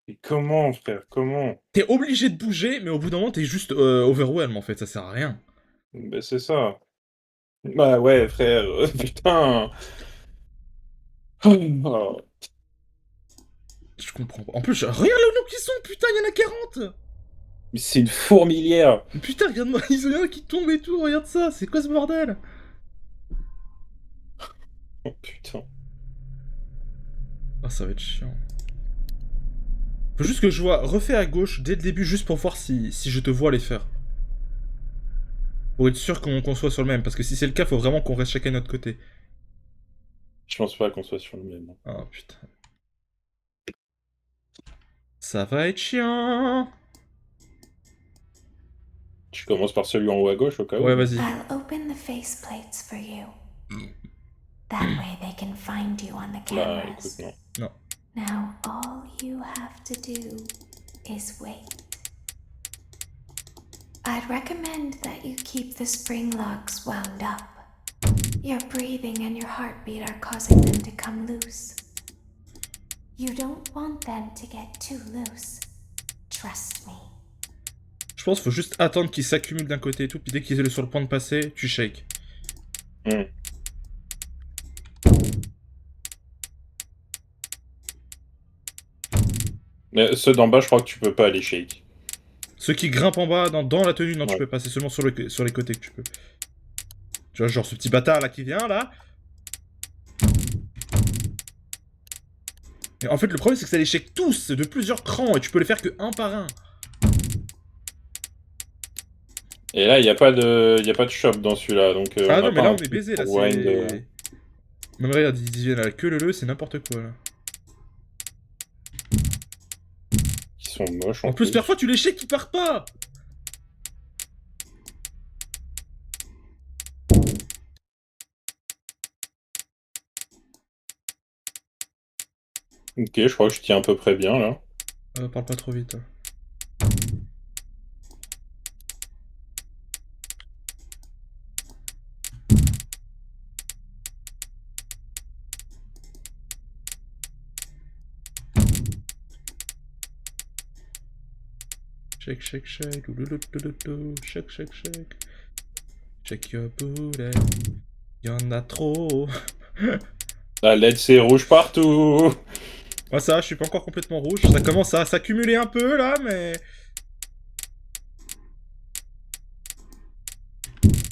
Speaker 2: Et comment, frère, comment?
Speaker 1: T'es obligé de bouger, mais au bout d'un moment, t'es juste overwhelm, en fait, ça sert à rien.
Speaker 2: Bah c'est ça. Bah ouais, frère, putain. Oh.
Speaker 1: Je comprends pas. En plus, regarde le nombre qu'ils sont, putain, il y en a 40.
Speaker 2: Mais c'est une fourmilière.
Speaker 1: Putain, regarde-moi, il y en a qui tombent et tout, regarde ça, c'est quoi ce bordel?
Speaker 2: Oh putain.
Speaker 1: Ah, ça va être chiant. Faut juste que je vois, refais à gauche dès le début, juste pour voir si je te vois les faire. Pour être sûr qu'on soit sur le même, parce que si c'est le cas, faut vraiment qu'on reste chacun de notre côté.
Speaker 2: Je pense pas qu'on soit sur le même.
Speaker 1: Ah putain. Ça va être chiant.
Speaker 2: Tu commences par celui en haut à gauche au cas où.
Speaker 1: Ouais, vas-y.
Speaker 9: I'll open the faceplates for you. That way they can find you on the
Speaker 2: Bah
Speaker 9: cameras.
Speaker 2: écoute, non.
Speaker 1: Non.
Speaker 9: Now all you have to do is wait. I'd recommend that you keep the spring locks wound up. Your breathing and your heartbeat are causing them to come loose. You don't want them to get too loose. Trust me.
Speaker 1: Je pense qu'il faut juste attendre qu'il s'accumule d'un côté et tout, puis dès qu'il est sur le point de passer, tu shakes.
Speaker 2: Mais ceux d'en bas, je crois que tu peux pas aller shake.
Speaker 1: Ceux qui grimpent en bas, dans la tenue, non,
Speaker 2: Ouais.
Speaker 1: tu peux pas, c'est seulement sur les côtés que tu peux. Tu vois, genre ce petit bâtard là qui vient, là. Et en fait, le problème, c'est que ça les shake tous, de plusieurs crans, et tu peux les faire que un par un.
Speaker 2: Et là, il y a pas de shop dans celui-là, donc...
Speaker 1: Ah non, mais là, on
Speaker 2: est
Speaker 1: est baisé, là,
Speaker 2: Wind,
Speaker 1: c'est... Même regarde, ils viennent à la queue leu, c'est n'importe quoi, là.
Speaker 2: Ils sont moches,
Speaker 1: En plus, parfois, tu les shakes, ils partent pas.
Speaker 2: Ok, je crois que je tiens à peu près bien, là.
Speaker 1: Parle pas trop vite. Shake, shake, shake, loulouloulouloulou, shake, shake, shake. Shake your booty. Y'en a trop.
Speaker 2: La LED, c'est rouge partout.
Speaker 1: Moi ça, je suis pas encore complètement rouge. Ça commence à s'accumuler un peu là, mais...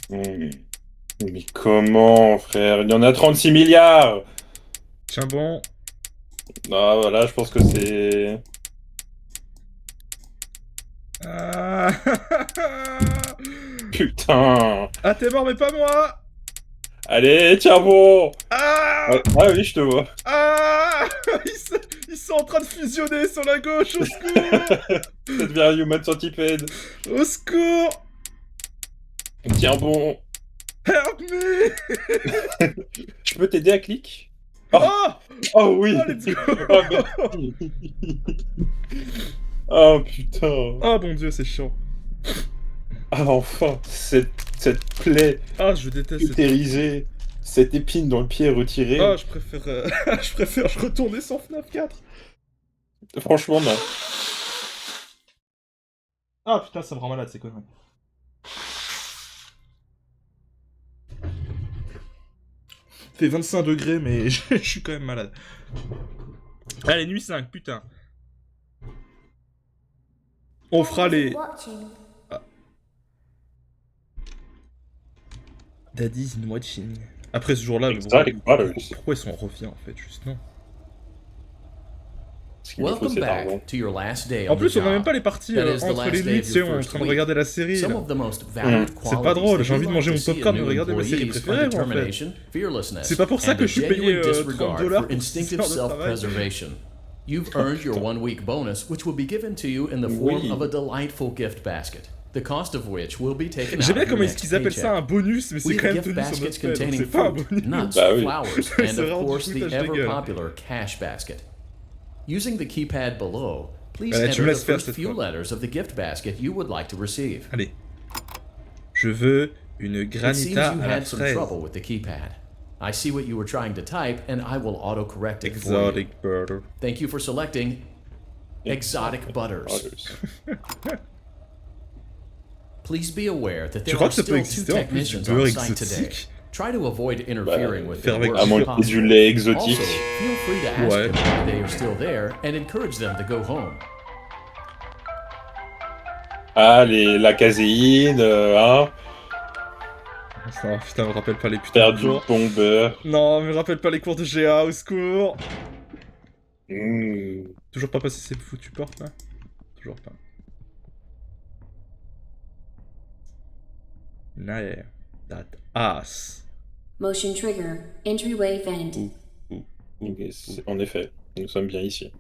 Speaker 2: Mais comment, frère? Il y en a 36 milliards.
Speaker 1: Tiens bon.
Speaker 2: Ah, voilà, je pense que c'est...
Speaker 1: Ah.
Speaker 2: Putain.
Speaker 1: Ah, t'es mort, mais pas moi.
Speaker 2: Allez, tiens bon.
Speaker 1: Ah,
Speaker 2: ah oui, je te vois.
Speaker 1: ah. Ils sont en train de fusionner sur la gauche, au secours.
Speaker 2: Ça devient un Human Centipede.
Speaker 1: Au secours.
Speaker 2: Tiens bon.
Speaker 1: Help me.
Speaker 2: Je peux t'aider à clic?
Speaker 1: Oh,
Speaker 2: Oh oui.
Speaker 1: Oh, let's go.
Speaker 2: Oh, merci. Oh putain.
Speaker 1: Oh mon dieu, c'est chiant.
Speaker 2: Ah enfin, cette plaie
Speaker 1: Ah, je déteste cette...
Speaker 2: utérisée, cette épine dans le pied retirée.
Speaker 1: Ah, je préfère... je préfère retourner sans FNAF 4.
Speaker 2: Franchement, non.
Speaker 1: Ah putain, ça me rend malade, c'est conneries. Fait 25 degrés, mais je suis quand même malade. Allez, nuit 5, putain. On fera les...
Speaker 3: Watching.
Speaker 1: Daddy's in watching. Après ce jour-là, mais
Speaker 2: Exotic Butters.
Speaker 1: pourquoi est-ce qu'on revient en fait, juste non.
Speaker 2: Ce qu'il me faut,
Speaker 6: Welcome
Speaker 2: c'est d'argent.
Speaker 6: back to your last day
Speaker 1: En
Speaker 6: on the
Speaker 1: plus, on a même
Speaker 6: job.
Speaker 1: pas les parties
Speaker 6: That is the
Speaker 1: entre les
Speaker 6: last day
Speaker 1: nuits,
Speaker 6: of
Speaker 1: tu sais,
Speaker 6: your
Speaker 1: on est en
Speaker 6: first
Speaker 1: train de
Speaker 6: week.
Speaker 1: regarder la série.
Speaker 6: Some
Speaker 1: Là.
Speaker 6: of the most valued
Speaker 1: C'est pas
Speaker 6: qualities
Speaker 1: drôle,
Speaker 6: that
Speaker 1: j'ai envie de
Speaker 6: we
Speaker 1: manger
Speaker 6: like
Speaker 1: mon
Speaker 6: to see in
Speaker 1: popcorn et
Speaker 6: new
Speaker 1: regarder ma série
Speaker 6: employees
Speaker 1: préférée,
Speaker 6: are
Speaker 1: moi, en fait.
Speaker 6: determination, fearlessness,
Speaker 1: C'est pas pour ça
Speaker 6: and
Speaker 1: que
Speaker 6: a
Speaker 1: je suis
Speaker 6: genuine
Speaker 1: payé
Speaker 6: disregard
Speaker 1: $30
Speaker 6: for
Speaker 1: pour
Speaker 6: instinctive
Speaker 1: ce genre de travail.
Speaker 6: self-preservation. You've earned your 1-week bonus, which will be given to you in the form
Speaker 2: Oui.
Speaker 6: of a delightful gift basket, the cost of which will be taken out
Speaker 1: J'aime bien
Speaker 6: of your
Speaker 1: comment
Speaker 6: next
Speaker 1: ils appellent ça un
Speaker 6: paycheck.
Speaker 1: bonus, mais c'est
Speaker 6: We
Speaker 1: quand
Speaker 6: have
Speaker 1: même
Speaker 6: gift
Speaker 1: tenu sur
Speaker 6: baskets
Speaker 1: notre fait, donc
Speaker 6: containing
Speaker 1: c'est pas un
Speaker 6: fruit,
Speaker 1: bonus.
Speaker 6: nuts,
Speaker 2: Bah oui.
Speaker 6: flowers,
Speaker 1: C'est
Speaker 6: and of
Speaker 1: vraiment du
Speaker 6: course the
Speaker 1: foutage de
Speaker 6: ever
Speaker 1: gueule.
Speaker 6: popular cash basket. Using the keypad below, please
Speaker 1: Allez, tu
Speaker 6: enter
Speaker 1: me
Speaker 6: the
Speaker 1: laisses faire
Speaker 6: first
Speaker 1: cette
Speaker 6: few
Speaker 1: fois.
Speaker 6: letters of the gift basket you would like to receive.
Speaker 1: Allez. Je veux une
Speaker 6: It seems
Speaker 1: granita
Speaker 6: you
Speaker 1: à la
Speaker 6: had some
Speaker 1: fraise.
Speaker 6: trouble with the keypad. I see what you were trying to type, and I will autocorrect it for you.
Speaker 1: Exotic burger.
Speaker 6: Thank you for selecting Exotic Butters.
Speaker 2: Butters.
Speaker 6: Please be aware that there
Speaker 1: crois
Speaker 6: are
Speaker 1: que ça peut
Speaker 6: still 2
Speaker 1: exister en plus du
Speaker 6: technicians
Speaker 1: beurre
Speaker 6: on site today.
Speaker 1: exotique?
Speaker 6: Try to avoid interfering with
Speaker 1: faire
Speaker 6: their
Speaker 1: avec
Speaker 6: work
Speaker 2: À moins
Speaker 6: if
Speaker 2: qu'il y ait du
Speaker 6: possible.
Speaker 2: lait exotique.
Speaker 6: Also, feel free to ask
Speaker 1: Ouais.
Speaker 6: them why they are still there and encourage them to go home.
Speaker 2: Ah, la caséine, hein.
Speaker 1: Ça, putain, me rappelle pas les putains
Speaker 2: Faire
Speaker 1: de
Speaker 2: du
Speaker 1: cours.
Speaker 2: bon beurre.
Speaker 1: Non, me rappelle pas les cours de GA, au secours.
Speaker 2: Mmh.
Speaker 1: Toujours pas passé ces foutues portes là. Toujours pas. Nah, that ass.
Speaker 7: Motion trigger. Entryway vent.
Speaker 2: En effet, nous sommes bien ici.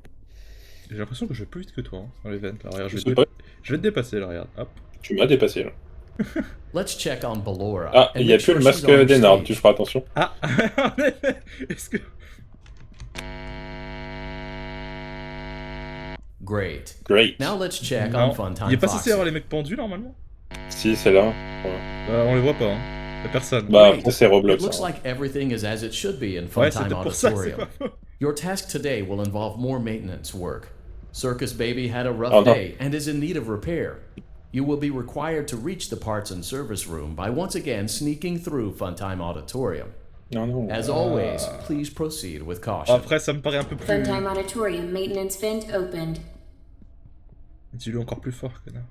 Speaker 1: J'ai l'impression que je vais plus vite que toi hein, dans les ventes là. Regarde,
Speaker 2: Je
Speaker 1: je
Speaker 2: sais
Speaker 1: vais,
Speaker 2: pas.
Speaker 1: je vais te dépasser là, regarde. Hop.
Speaker 2: Tu m'as dépassé là.
Speaker 6: Let's check on Ballora.
Speaker 2: Ah,
Speaker 6: and
Speaker 2: il y a
Speaker 6: make
Speaker 2: plus
Speaker 6: sure
Speaker 2: le
Speaker 6: she's
Speaker 2: masque
Speaker 6: on
Speaker 2: d'Enard,
Speaker 6: stage.
Speaker 2: tu feras attention.
Speaker 1: Ah, en effet. Est-ce que.
Speaker 6: Great.
Speaker 2: Great.
Speaker 6: Now let's check
Speaker 1: Non.
Speaker 6: on Funtime
Speaker 1: Il est pas
Speaker 6: Foxy.
Speaker 1: censé avoir les mecs pendus normalement?
Speaker 2: Si, c'est là. Ouais.
Speaker 1: On les voit pas, hein. Y'a personne.
Speaker 2: Bah,
Speaker 6: Great.
Speaker 2: après, c'est Roblox.
Speaker 6: It looks
Speaker 2: hein.
Speaker 6: like everything is as it should be in
Speaker 1: Ouais, c'est
Speaker 6: Funtime
Speaker 1: peut-être pour ça, c'est
Speaker 6: Auditorium.
Speaker 1: pas faux.
Speaker 6: Your task today will involve more maintenance work. Circus Baby had a rough
Speaker 2: Oh, no.
Speaker 6: day and is in need of repair. You will be required to reach the parts and service room by once again sneaking through Funtime Auditorium.
Speaker 2: Non, non.
Speaker 6: As always, please proceed with caution.
Speaker 1: Après, ça me paraît un peu plus.
Speaker 7: Funtime Auditorium maintenance vent opened.
Speaker 1: Dis-le encore plus fort, connard.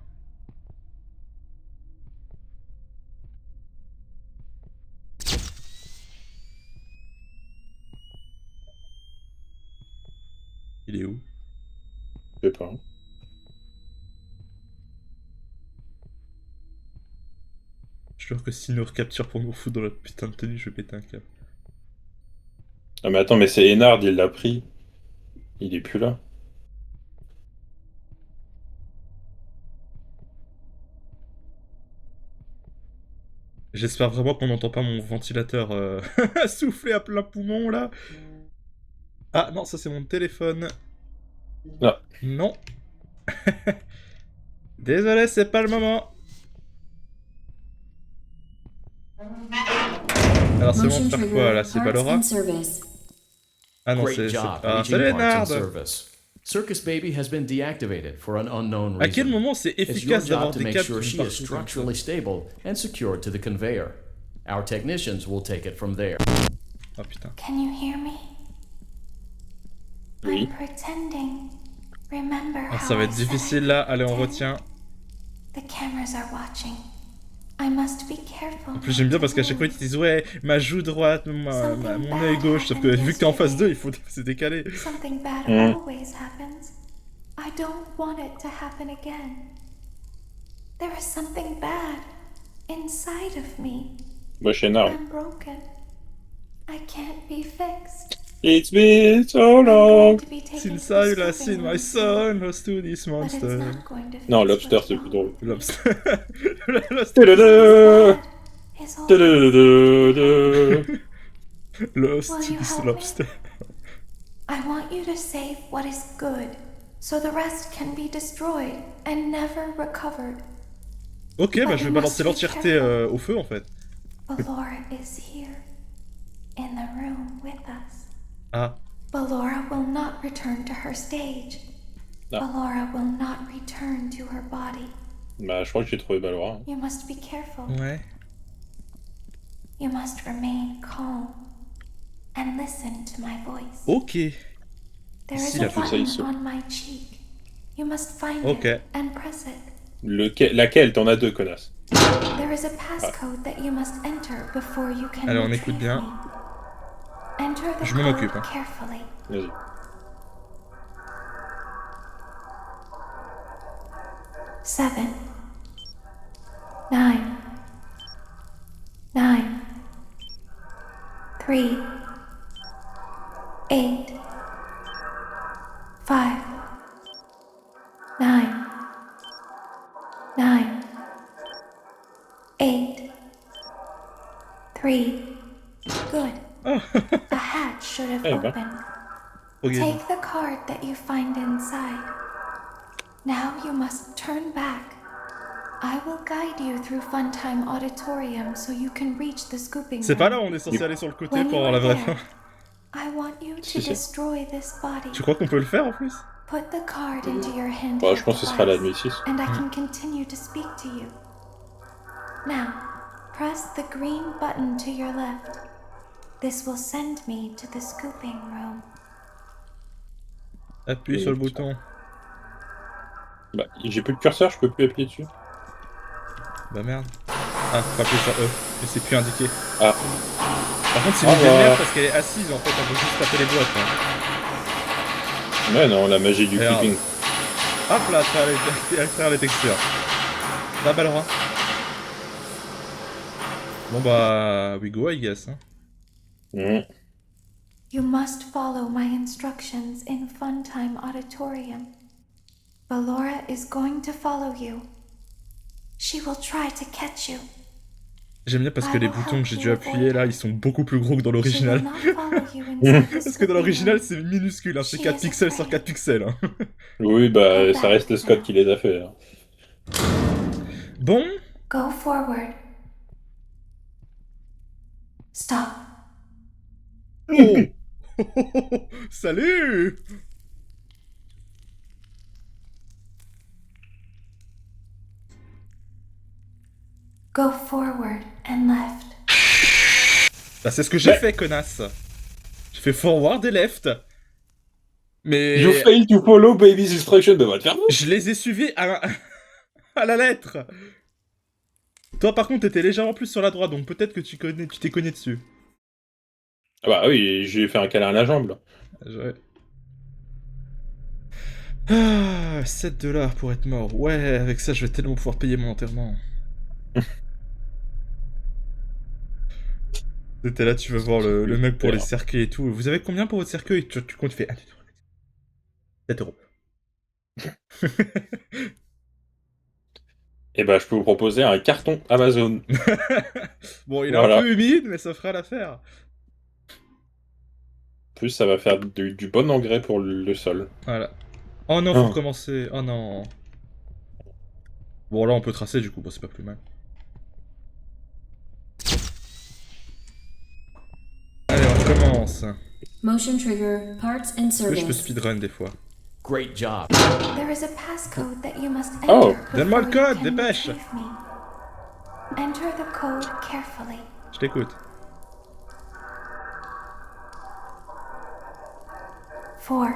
Speaker 1: Il est où?
Speaker 2: Je sais pas.
Speaker 1: Je jure que s'il nous recapture pour nous foutre dans notre putain de tenue, je vais péter un câble.
Speaker 2: Ah, mais attends, mais c'est Enard, il l'a pris. Il est plus là.
Speaker 1: J'espère vraiment qu'on n'entend pas mon ventilateur souffler à plein poumon là. Ah non, ça c'est mon téléphone.
Speaker 2: Non.
Speaker 1: Non. Désolé, c'est pas le moment. Alors c'est bon
Speaker 7: Motion
Speaker 1: de faire
Speaker 7: trigger.
Speaker 1: quoi là? C'est
Speaker 7: Parts
Speaker 1: Ballora?
Speaker 7: and service.
Speaker 1: Ah non,
Speaker 6: Great
Speaker 1: c'est...
Speaker 6: job
Speaker 1: Ah,
Speaker 6: reaching
Speaker 1: salut
Speaker 6: parts and
Speaker 1: Nard.
Speaker 6: service. Circus Baby has been deactivated for an unknown
Speaker 1: À quel
Speaker 6: reason.
Speaker 1: moment c'est
Speaker 6: It's your
Speaker 1: efficace d'avoir
Speaker 6: job to
Speaker 1: des
Speaker 6: make
Speaker 1: câbles
Speaker 6: sure
Speaker 1: qui
Speaker 6: she
Speaker 1: me
Speaker 6: is
Speaker 1: partent comme ça?
Speaker 6: structurally stable and secured to the conveyor. Our technicians will take it from there.
Speaker 1: Oh putain.
Speaker 9: Can you hear me?
Speaker 2: Oui.
Speaker 9: I'm pretending. Remember
Speaker 1: Ah,
Speaker 9: how
Speaker 1: ça va
Speaker 9: I
Speaker 1: être
Speaker 9: said
Speaker 1: difficile
Speaker 9: I
Speaker 1: là. Allez, on
Speaker 9: pretend?
Speaker 1: retient.
Speaker 9: The cameras are watching. I must be careful.
Speaker 1: En plus j'aime bien parce qu'à chaque fois ils te disent ouais, ma joue droite, mon œil gauche, sauf que vu que t'es en face d'eux, il faut se décaler.
Speaker 9: Something bad
Speaker 2: Mm.
Speaker 9: always happens. I don't want it to happen again. There is something bad inside of me.
Speaker 2: Bah, chez Enard.
Speaker 9: I'm broken. I can't be fixed.
Speaker 2: It's been so
Speaker 9: I'm
Speaker 2: long.
Speaker 9: going to be taken
Speaker 1: Since
Speaker 9: to a
Speaker 1: I last seen
Speaker 9: sleeping
Speaker 1: my
Speaker 9: room
Speaker 1: son lost to this
Speaker 9: But it's
Speaker 1: monster.
Speaker 9: not going to fix
Speaker 2: Non, Lobster,
Speaker 9: what's
Speaker 2: c'est plus
Speaker 9: wrong.
Speaker 2: drôle.
Speaker 1: Lobster.
Speaker 2: Tududuu.
Speaker 9: Is all
Speaker 2: Tududuu.
Speaker 1: Lost
Speaker 9: Will you
Speaker 1: this
Speaker 9: help me?
Speaker 1: lobster.
Speaker 9: I want you to save what is good, so the rest can be destroyed and never recovered.
Speaker 1: Ok, bah je vais balancer l'entièreté au feu en fait.
Speaker 9: Ballora is here, in the room with us.
Speaker 1: Ah.
Speaker 9: Ballora will not return to her stage.
Speaker 2: Ah.
Speaker 9: Ballora will not return to her body.
Speaker 2: Bah, je crois que j'ai trouvé Ballora.
Speaker 9: You must be careful.
Speaker 1: Ouais.
Speaker 9: You must remain calm and listen to my voice.
Speaker 1: Ok.
Speaker 9: There is
Speaker 1: Si,
Speaker 9: a
Speaker 1: la
Speaker 9: button
Speaker 2: ça.
Speaker 9: on my cheek. You must find
Speaker 1: Ok.
Speaker 9: it and press it.
Speaker 2: Laquelle? T'en as deux, connasse.
Speaker 9: There is a passcode that you must enter before you can
Speaker 1: Allez, on
Speaker 9: retrieve
Speaker 1: écoute bien.
Speaker 9: me. Enter the
Speaker 1: Je m'en
Speaker 9: code
Speaker 1: occupe, hein.
Speaker 9: carefully.
Speaker 2: Vas-y.
Speaker 9: 7 9 9 3 8 5 9 9 8 3 Good. A hatch should have
Speaker 2: Eh ben.
Speaker 9: opened.
Speaker 1: Ok.
Speaker 9: Take the card that you find inside. Now you must turn back. I will guide you through Funtime Auditorium so you can reach the scooping
Speaker 1: C'est pas là où
Speaker 9: room.
Speaker 1: on est censé aller sur le côté
Speaker 9: When
Speaker 1: pour
Speaker 9: you
Speaker 1: avoir la
Speaker 9: are
Speaker 1: vraie
Speaker 9: there,
Speaker 1: fin.
Speaker 9: I want you to
Speaker 2: Si, si.
Speaker 9: destroy this body.
Speaker 1: Tu crois qu'on peut le faire en plus?
Speaker 9: Put the card into your hand.
Speaker 2: Bah, je pense que ce sera la nuit 6.
Speaker 9: And I can continue to speak to you. Now, press the green button to your left. This will send me to the scooping room.
Speaker 1: Appuie sur le bouton.
Speaker 2: Bah, j'ai plus de curseur, je peux plus appuyer dessus.
Speaker 1: Bah merde. Ah, faut appuyer sur E. Mais c'est plus indiqué.
Speaker 2: Ah.
Speaker 1: Par contre, c'est une idée de merde parce qu'elle est assise en fait, on peut juste taper les boîtes. Hein.
Speaker 2: Ouais, non, la magie du
Speaker 1: Regarde.
Speaker 2: clipping.
Speaker 1: Hop là, à travers les textures. La Ballora. Bon bah, we go I guess. Hein.
Speaker 9: You must follow my instructions in Funtime Auditorium. Ballora is going to follow you. She will try to catch you.
Speaker 1: J'aime bien parce que les boutons que j'ai dû appuyer là, ils sont beaucoup plus gros que dans
Speaker 9: She will
Speaker 1: l'original.
Speaker 9: not follow you inside the
Speaker 1: Parce que dans
Speaker 9: scooping
Speaker 1: l'original
Speaker 9: room.
Speaker 1: c'est minuscule, hein. C'est
Speaker 9: She
Speaker 1: 4
Speaker 9: is
Speaker 1: pixels sur
Speaker 9: afraid.
Speaker 1: 4 pixels. Hein.
Speaker 2: Oui, bah, ça reste le Scott qui les a fait. Hein.
Speaker 1: Bon,
Speaker 9: Go forward. Stop.
Speaker 1: oh. Salut.
Speaker 9: Go forward and left.
Speaker 1: Bah c'est ce que j'ai fait, connasse. J'ai fait forward et left. Mais
Speaker 2: You fail to follow baby's instruction, bah va te faire foutre.
Speaker 1: je les ai suivis à la lettre. Toi par contre t'étais légèrement plus sur la droite, donc peut-être que tu t'es cogné dessus.
Speaker 2: Ah bah oui, j'ai fait un câlin à la jambe, là.
Speaker 1: Ouais. Ah, 7$ pour être mort. Ouais, avec ça je vais tellement pouvoir payer mon enterrement. T'étais là, tu vas voir le mec pour les cercueils et tout. Vous avez combien pour votre cercueil? Tu comptes, tu fais 1, 2, 3, 7€.
Speaker 2: Et bah, je peux vous proposer un carton Amazon.
Speaker 1: Bon, il est
Speaker 2: Voilà.
Speaker 1: un peu humide, mais ça fera l'affaire.
Speaker 2: En plus, ça va faire du bon engrais pour le sol.
Speaker 1: Voilà. Oh non, faut recommencer. Oh non. Bon, là, on peut tracer, du coup. Bon, c'est pas plus mal. Allez, on recommence.
Speaker 7: Motion trigger, parts in
Speaker 1: Est-ce que je peux
Speaker 7: service.
Speaker 1: speedrun des fois?
Speaker 6: Great job.
Speaker 9: There is a passcode that you must enter
Speaker 1: Oh,
Speaker 9: before
Speaker 1: donne-moi le
Speaker 9: you
Speaker 1: code,
Speaker 9: can
Speaker 1: dépêche.
Speaker 9: retrieve me. Enter the code carefully.
Speaker 1: Je t'écoute.
Speaker 9: 4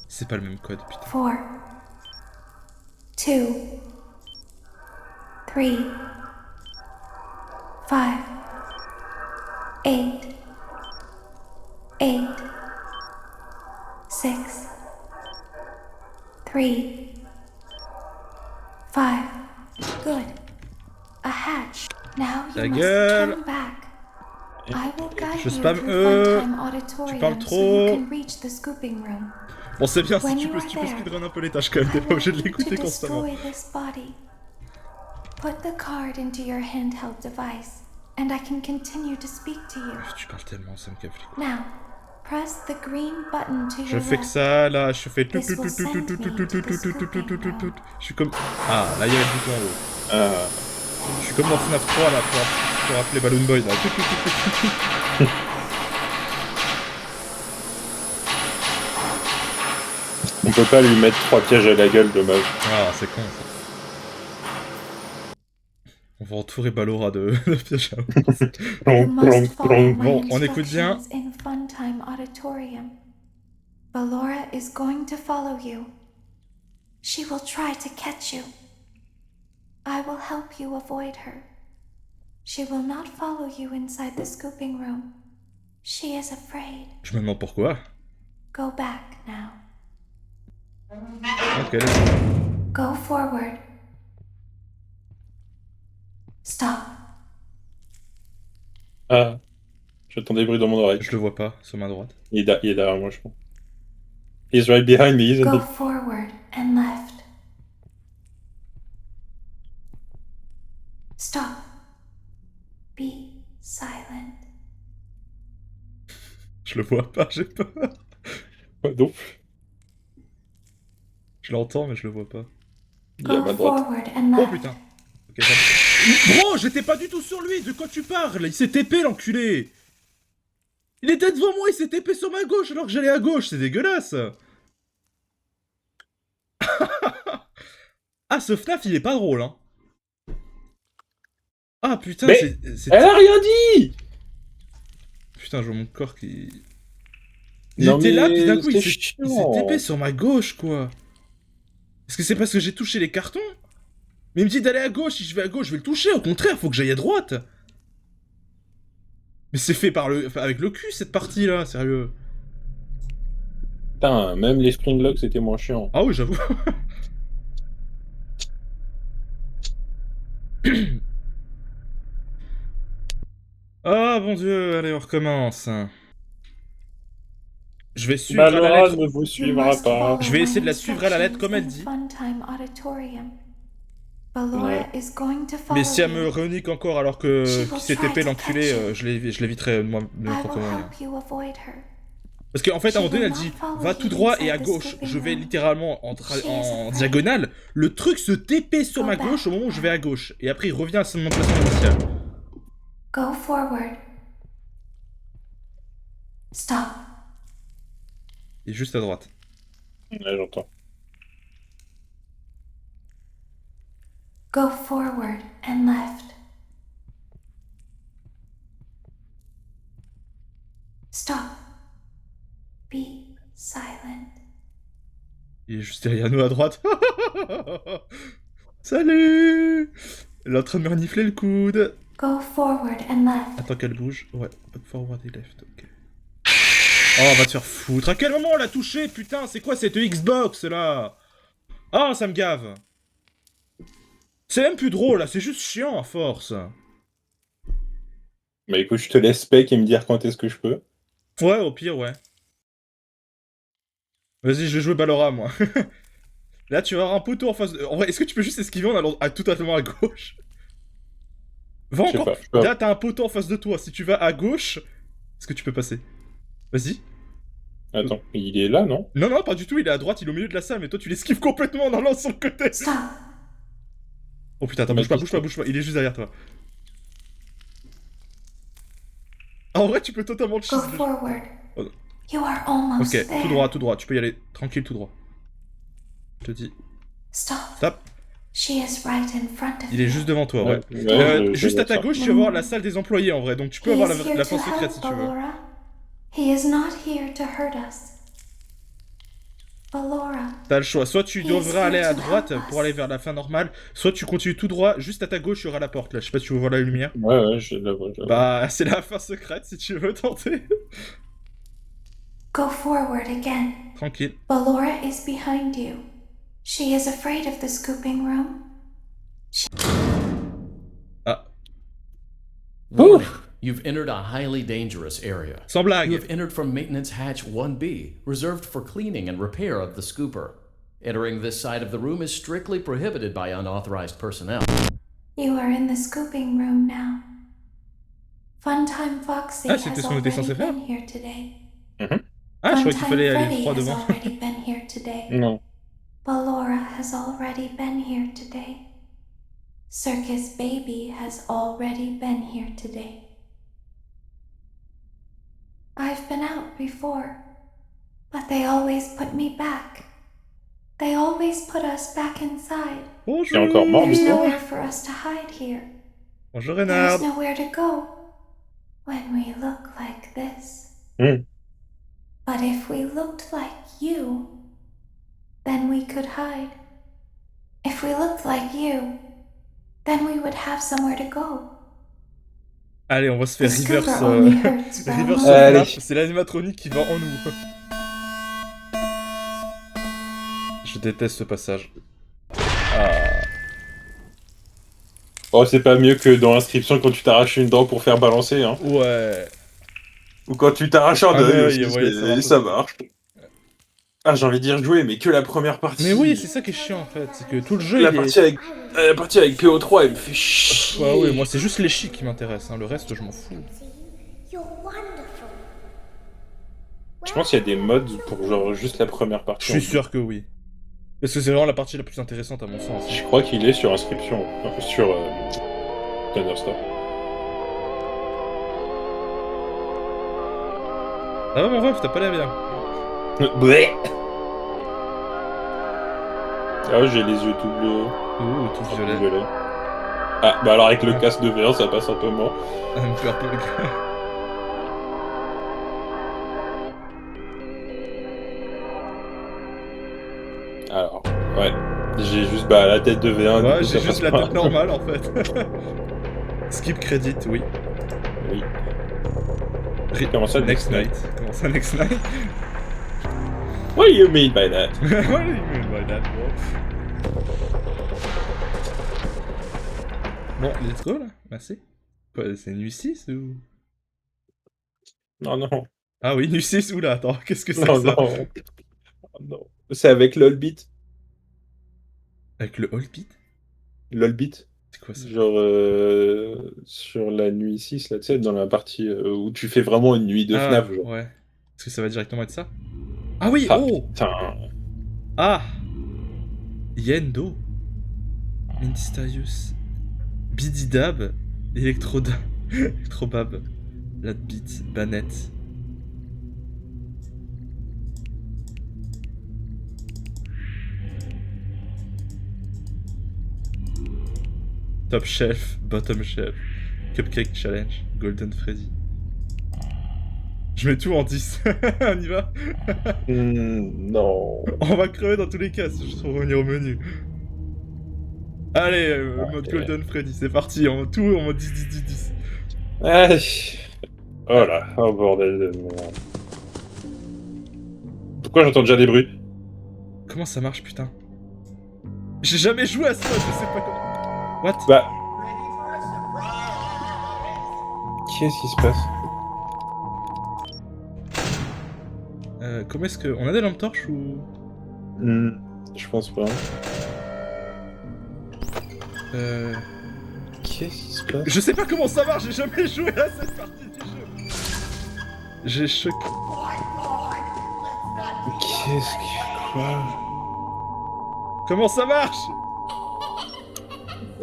Speaker 1: C'est pas le même code, putain.
Speaker 9: 4 2 3 5 8 8 6 3 5 Good. A hatch. Now
Speaker 1: Ta
Speaker 9: you must
Speaker 1: gueule.
Speaker 9: turn back. I will guide
Speaker 1: Je
Speaker 9: you
Speaker 1: spam
Speaker 9: through
Speaker 1: E.
Speaker 9: Funtime
Speaker 1: Tu parles
Speaker 9: Auditorium so
Speaker 1: trop.
Speaker 9: you can reach the scooping room.
Speaker 1: Bon, c'est bien, si
Speaker 9: When
Speaker 1: tu
Speaker 9: you
Speaker 1: peux,
Speaker 9: are
Speaker 1: tu peux
Speaker 9: there,
Speaker 1: speedrun un peu les tâches quand même. T'es pas obligé de l'écouter
Speaker 9: to
Speaker 1: constamment.
Speaker 9: destroy this body. Put the card into your handheld device, and I can continue to speak to you.
Speaker 1: Tu parles tellement, ça me casse les couilles.
Speaker 9: Now, press the green button to
Speaker 1: Je
Speaker 9: your
Speaker 1: fais que
Speaker 9: left.
Speaker 1: ça, là, je fais tout,
Speaker 9: This
Speaker 1: tout,
Speaker 9: will
Speaker 1: tout, tout,
Speaker 9: send
Speaker 1: tout,
Speaker 9: me
Speaker 1: tout,
Speaker 9: to
Speaker 1: tout,
Speaker 9: the
Speaker 1: tout, tout, tout,
Speaker 9: scooping
Speaker 1: tout, tout, tout.
Speaker 9: room.
Speaker 1: Je suis comme... Ah, là, il y a le bouton en haut.
Speaker 2: Ah.
Speaker 1: Je suis comme dans FNAF 3, là, pour appeler Balloon Boy, là. Tout, tout, tout, tout, tout.
Speaker 2: On peut pas lui mettre 3 pièges à la gueule, dommage.
Speaker 1: Ah, c'est con, ça. On va entourer Ballora de pièges à eau.
Speaker 9: You must follow my
Speaker 1: Bon, on écoute bien.
Speaker 9: instructions in Funtime Auditorium. Ballora is going to follow you. She will try to catch you. I will help you avoid her. She will not follow you inside the scooping room. She is afraid.
Speaker 1: Je me demande pourquoi.
Speaker 9: Go back now.
Speaker 1: Ok, let's go.
Speaker 9: Go forward. Stop.
Speaker 2: Ah. J'entends des bruits dans mon oreille.
Speaker 1: Je le vois pas, sur ma droite.
Speaker 2: Il est derrière moi, je crois. He's right behind me, isn't
Speaker 9: Go
Speaker 2: he?
Speaker 9: forward and left. Stop. Be silent.
Speaker 1: Je le vois pas, j'ai peur.
Speaker 2: Non.
Speaker 1: Je l'entends, mais je le vois pas.
Speaker 2: Il est à
Speaker 9: Go
Speaker 2: ma droite.
Speaker 9: forward and
Speaker 1: Oh
Speaker 9: left.
Speaker 1: putain. Ok, ça... Bro, j'étais pas du tout sur lui, de quoi tu parles? Il s'est TP, l'enculé. Il était devant moi, il s'est TP sur ma gauche alors que j'allais à gauche, c'est dégueulasse. Ah, ce FNAF, il est pas drôle, hein. Ah putain,
Speaker 2: Mais
Speaker 1: c'est...
Speaker 2: Elle a rien dit!
Speaker 1: Putain, je vois mon corps qui... Il
Speaker 2: Non,
Speaker 1: était là,
Speaker 2: mais
Speaker 1: puis d'un coup, il
Speaker 2: c'est
Speaker 1: s'est
Speaker 2: chiant.
Speaker 1: TP sur ma gauche, quoi. Est-ce que c'est parce que j'ai touché les cartons? Mais il me dit d'aller à gauche, si je vais à gauche, je vais le toucher, au contraire, faut que j'aille à droite. Mais c'est fait par le... avec le cul, cette partie-là, sérieux.
Speaker 2: Putain, même les Springlocks c'était moins chiant.
Speaker 1: Ah oui, j'avoue. Ah, bon Dieu, allez, on recommence. Je vais suivre à la
Speaker 2: Ballora
Speaker 1: lettre...
Speaker 2: ne vous
Speaker 9: You
Speaker 2: suivra
Speaker 9: must
Speaker 2: pas.
Speaker 9: follow
Speaker 1: Je vais essayer de
Speaker 9: my
Speaker 1: la suivre à la lettre comme elle dit.
Speaker 9: instructions in Funtime Auditorium. Ballora
Speaker 2: Ouais.
Speaker 9: is going to follow
Speaker 1: Mais si elle me
Speaker 9: you.
Speaker 1: renique encore alors que
Speaker 9: She will
Speaker 1: qu'il s'est
Speaker 9: try
Speaker 1: TP
Speaker 9: to
Speaker 1: l'enculé,
Speaker 9: catch you.
Speaker 1: je l'éviterai moi de
Speaker 9: I
Speaker 1: n'importe
Speaker 9: will
Speaker 1: comment.
Speaker 9: help you avoid her.
Speaker 1: Parce qu'en fait, à un moment donné, elle
Speaker 9: She will
Speaker 1: dit
Speaker 9: not follow
Speaker 1: va
Speaker 9: you
Speaker 1: tout droit et à
Speaker 9: inside the
Speaker 1: gauche.
Speaker 9: scooping
Speaker 1: Je vais
Speaker 9: room.
Speaker 1: littéralement en
Speaker 9: She is
Speaker 1: en
Speaker 9: afraid.
Speaker 1: diagonale. Le truc se TP sur
Speaker 9: Go
Speaker 1: ma
Speaker 9: back
Speaker 1: gauche au moment où je
Speaker 9: now.
Speaker 1: vais à gauche. Et après, il revient à son emplacement initial.
Speaker 9: Go forward. Stop.
Speaker 1: Il est juste à droite.
Speaker 2: Ouais, j'entends.
Speaker 9: Go forward and left. Stop. Be silent.
Speaker 1: Il est juste derrière nous à droite. Salut. Elle est en train de me renifler le coude.
Speaker 9: Go forward and left.
Speaker 1: Attends qu'elle bouge. Ouais, up forward et left, ok. Oh, va te faire foutre. À quel moment on l'a touché, putain? C'est quoi cette Xbox, là? Ah, ça me gave. C'est même plus drôle, là. C'est juste chiant, à force.
Speaker 2: Bah écoute, je te laisse spec et me dire quand est-ce que je peux.
Speaker 1: Ouais, au pire, ouais. Vas-y, je vais jouer Ballora, moi. Là, tu vas avoir un poteau en face de... En vrai, est-ce que tu peux juste esquiver en allant totalement à gauche? Va
Speaker 2: Je sais
Speaker 1: encore.
Speaker 2: pas, je peux-
Speaker 1: Là, t'as un poteau en face de toi. Si tu vas à gauche, est-ce que tu peux passer? Vas-y.
Speaker 2: Attends, il est là, non?
Speaker 1: Non, non, pas du tout. Il est à droite, il est au milieu de la salle, mais toi, tu l'esquives complètement en allant sur le côté.
Speaker 9: Stop.
Speaker 1: Oh putain, attends, bouge pas, bouge pas, bouge pas. Il est juste derrière toi. Ah, en vrai, tu peux totalement le
Speaker 9: Go
Speaker 1: cheese.
Speaker 9: forward.
Speaker 1: Oh.
Speaker 9: You are almost
Speaker 1: Ok,
Speaker 9: there.
Speaker 1: tout droit, tout droit. Tu peux y aller tranquille, tout droit. Je te dis.
Speaker 9: Stop.
Speaker 1: Stop.
Speaker 9: She is right in front of
Speaker 1: Il est
Speaker 9: you.
Speaker 1: juste devant toi, ouais.
Speaker 2: Ouais,
Speaker 1: Juste à
Speaker 2: note
Speaker 1: ta
Speaker 2: ça.
Speaker 1: gauche, tu vas voir la salle des employés en vrai. Donc tu peux
Speaker 9: He
Speaker 1: avoir
Speaker 9: is here
Speaker 1: la
Speaker 9: to
Speaker 1: fin secrète
Speaker 9: help,
Speaker 1: si tu veux.
Speaker 9: Ballora. He is not here to hurt us. Ballora.
Speaker 1: T'as le choix. Soit tu
Speaker 9: He is
Speaker 1: devrais
Speaker 9: here
Speaker 1: aller à
Speaker 9: to
Speaker 1: droite
Speaker 9: help
Speaker 1: pour
Speaker 9: us.
Speaker 1: aller vers la fin normale, soit tu continues tout droit. Juste à ta gauche, il y aura la porte là. Je sais pas si tu veux voir la lumière.
Speaker 2: Ouais, je la vois.
Speaker 1: Bah, c'est la fin secrète si tu veux tenter.
Speaker 9: Go forward again.
Speaker 1: Tranquille.
Speaker 9: Ballora is behind you. She is afraid of the scooping room.
Speaker 1: Ah,
Speaker 6: Warning. You've entered a highly dangerous area.
Speaker 1: sans blague.
Speaker 6: You have entered from Maintenance Hatch 1B, reserved for cleaning and repair of the scooper. Entering this side of the room is strictly prohibited by unauthorized personnel.
Speaker 9: You are in the scooping room now. Funtime Foxy
Speaker 1: Ah, c'était
Speaker 9: has
Speaker 1: ce qu'on était
Speaker 9: already
Speaker 1: censé faire.
Speaker 9: been here today.
Speaker 2: Mhm.
Speaker 1: Ah, je croyais qu'il fallait aller
Speaker 9: Freddy
Speaker 1: droit
Speaker 9: has
Speaker 1: devant.
Speaker 9: already been here today.
Speaker 2: Non.
Speaker 9: Ballora has already been here today. Circus Baby has already been here today. I've been out before, but they always put me back. They always put us back inside.
Speaker 1: Bonjour.
Speaker 2: Et encore mort,
Speaker 9: There's
Speaker 2: du coup.
Speaker 9: nowhere for us to hide here.
Speaker 1: Bonjour
Speaker 9: There's
Speaker 1: Renard.
Speaker 9: nowhere to go when we look like this.
Speaker 2: Hmm.
Speaker 9: But if we looked like you, then we could hide. If we looked like you, then we would have somewhere to go.
Speaker 1: Allez, on va se faire
Speaker 9: The
Speaker 1: reverse.
Speaker 9: scooter only hurts for a
Speaker 1: Reverse
Speaker 9: moment.
Speaker 2: Allez.
Speaker 1: Snap. C'est l'animatronique qui va en nous. Je déteste ce passage.
Speaker 2: Oh, c'est pas mieux que dans l'inscription quand tu t'arraches une dent pour faire balancer, hein.
Speaker 1: Ouais.
Speaker 2: Ou quand tu t'arraches un
Speaker 1: Un
Speaker 2: œil
Speaker 1: œil,
Speaker 2: aussi,
Speaker 1: ouais,
Speaker 2: ça marche. Ah, j'ai envie de dire jouer, mais que la première partie.
Speaker 1: Mais oui, c'est ça qui est chiant en fait. C'est que tout le jeu.
Speaker 2: La
Speaker 1: il est-
Speaker 2: partie avec PO3, elle me fait chier.
Speaker 1: Ouais, ouais, moi c'est juste les chics qui m'intéressent. Hein. Le reste, je m'en fous.
Speaker 3: You're wonderful.
Speaker 2: Je pense qu'il y a des mods pour genre juste la première partie.
Speaker 1: Je suis sûr que oui. Parce que c'est vraiment la partie la plus intéressante à mon sens.
Speaker 2: Je crois qu'il est sur inscription, sur Thunderstorm.
Speaker 1: Ah ouais, mon ref, t'as pas l'air bien.
Speaker 2: Bleh. Ah, j'ai les yeux tout bleus.
Speaker 1: Ouh, tout violet.
Speaker 2: Ah, bah alors avec le casque de VR, ça passe un peu moins.
Speaker 1: Un purple.
Speaker 2: Alors, ouais. J'ai juste la tête de V1.
Speaker 1: Ouais,
Speaker 2: du coup,
Speaker 1: j'ai
Speaker 2: ça
Speaker 1: juste
Speaker 2: passe
Speaker 1: la
Speaker 2: pas.
Speaker 1: tête normale en fait. Skip credit, oui.
Speaker 2: Oui. Comment ça,
Speaker 1: Next night. Comment ça, next night?
Speaker 2: What do you mean by that?
Speaker 1: What do you mean by that, bro? Bon, let's go là, merci. Quoi, c'est nuit 6 ou...
Speaker 2: Non, non.
Speaker 1: Ah oui, nuit 6, oula, attends, qu'est-ce que c'est
Speaker 2: Non,
Speaker 1: que ça?
Speaker 2: non. Oh, non. C'est avec LOLBit.
Speaker 1: Avec le All Beat?
Speaker 2: LOLBit.
Speaker 1: C'est quoi ça?
Speaker 2: Genre, sur la nuit 6, là, tu sais, dans la partie où tu fais vraiment une nuit de
Speaker 1: Ah,
Speaker 2: FNAF, genre.
Speaker 1: ouais. Est-ce que ça va directement être ça? Ah oui,
Speaker 2: Ah,
Speaker 1: oh!
Speaker 2: putain.
Speaker 1: Ah! Yendo. Mysterious. Bididab. Electrobab. Latbeat. Banette. Top Shelf. Bottom Shelf. Cupcake Challenge. Golden Freddy. Je mets tout en 10. On y va?
Speaker 2: Non.
Speaker 1: On va crever dans tous les cas si je trouve revenir au menu. Allez, mode Golden Freddy, c'est parti, en mode 10.
Speaker 2: Ah, oh là, oh bordel de merde. Pourquoi j'entends déjà des bruits?
Speaker 1: Comment ça marche, putain? J'ai jamais joué à ça, je sais pas comment... What?
Speaker 2: Bah... Qu'est-ce qui se passe?
Speaker 1: Comment est-ce que... On a des lampes torches ou...
Speaker 2: Je pense pas. Qu'est-ce qui se passe?
Speaker 1: Je sais pas comment ça marche, j'ai jamais joué à cette partie du jeu. J'ai choqué.
Speaker 2: Qu'est-ce que... Quoi?
Speaker 1: Comment ça marche?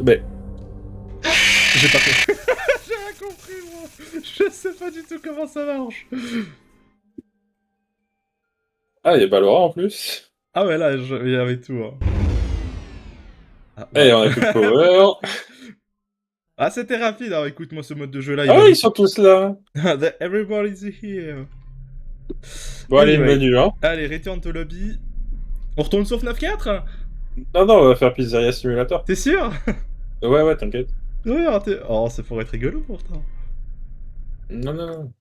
Speaker 2: Mais...
Speaker 1: J'ai pas compris. J'ai rien compris, moi. Je sais pas du tout comment ça marche.
Speaker 2: Ah, y'a Ballora en plus.
Speaker 1: Ah ouais, là, il y avait tout. Hein. Ah,
Speaker 2: Eh, on a plus de power.
Speaker 1: Ah, c'était rapide, alors écoute-moi ce mode de jeu là.
Speaker 2: Ah, ils sont tous là.
Speaker 1: Everybody's here.
Speaker 2: Bon, allez,
Speaker 1: Anyway.
Speaker 2: menu, hein.
Speaker 1: Allez, return to lobby. On retourne sur FNAF 4?
Speaker 2: Non, on va faire Pizzeria Simulator.
Speaker 1: T'es sûr?
Speaker 2: Ouais, t'inquiète.
Speaker 1: Ouais, oh, ça pourrait être rigolo pourtant.
Speaker 2: Non.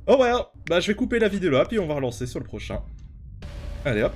Speaker 1: Oh ouais, bah je vais couper la vidéo là, puis on va relancer sur le prochain. Allez hop.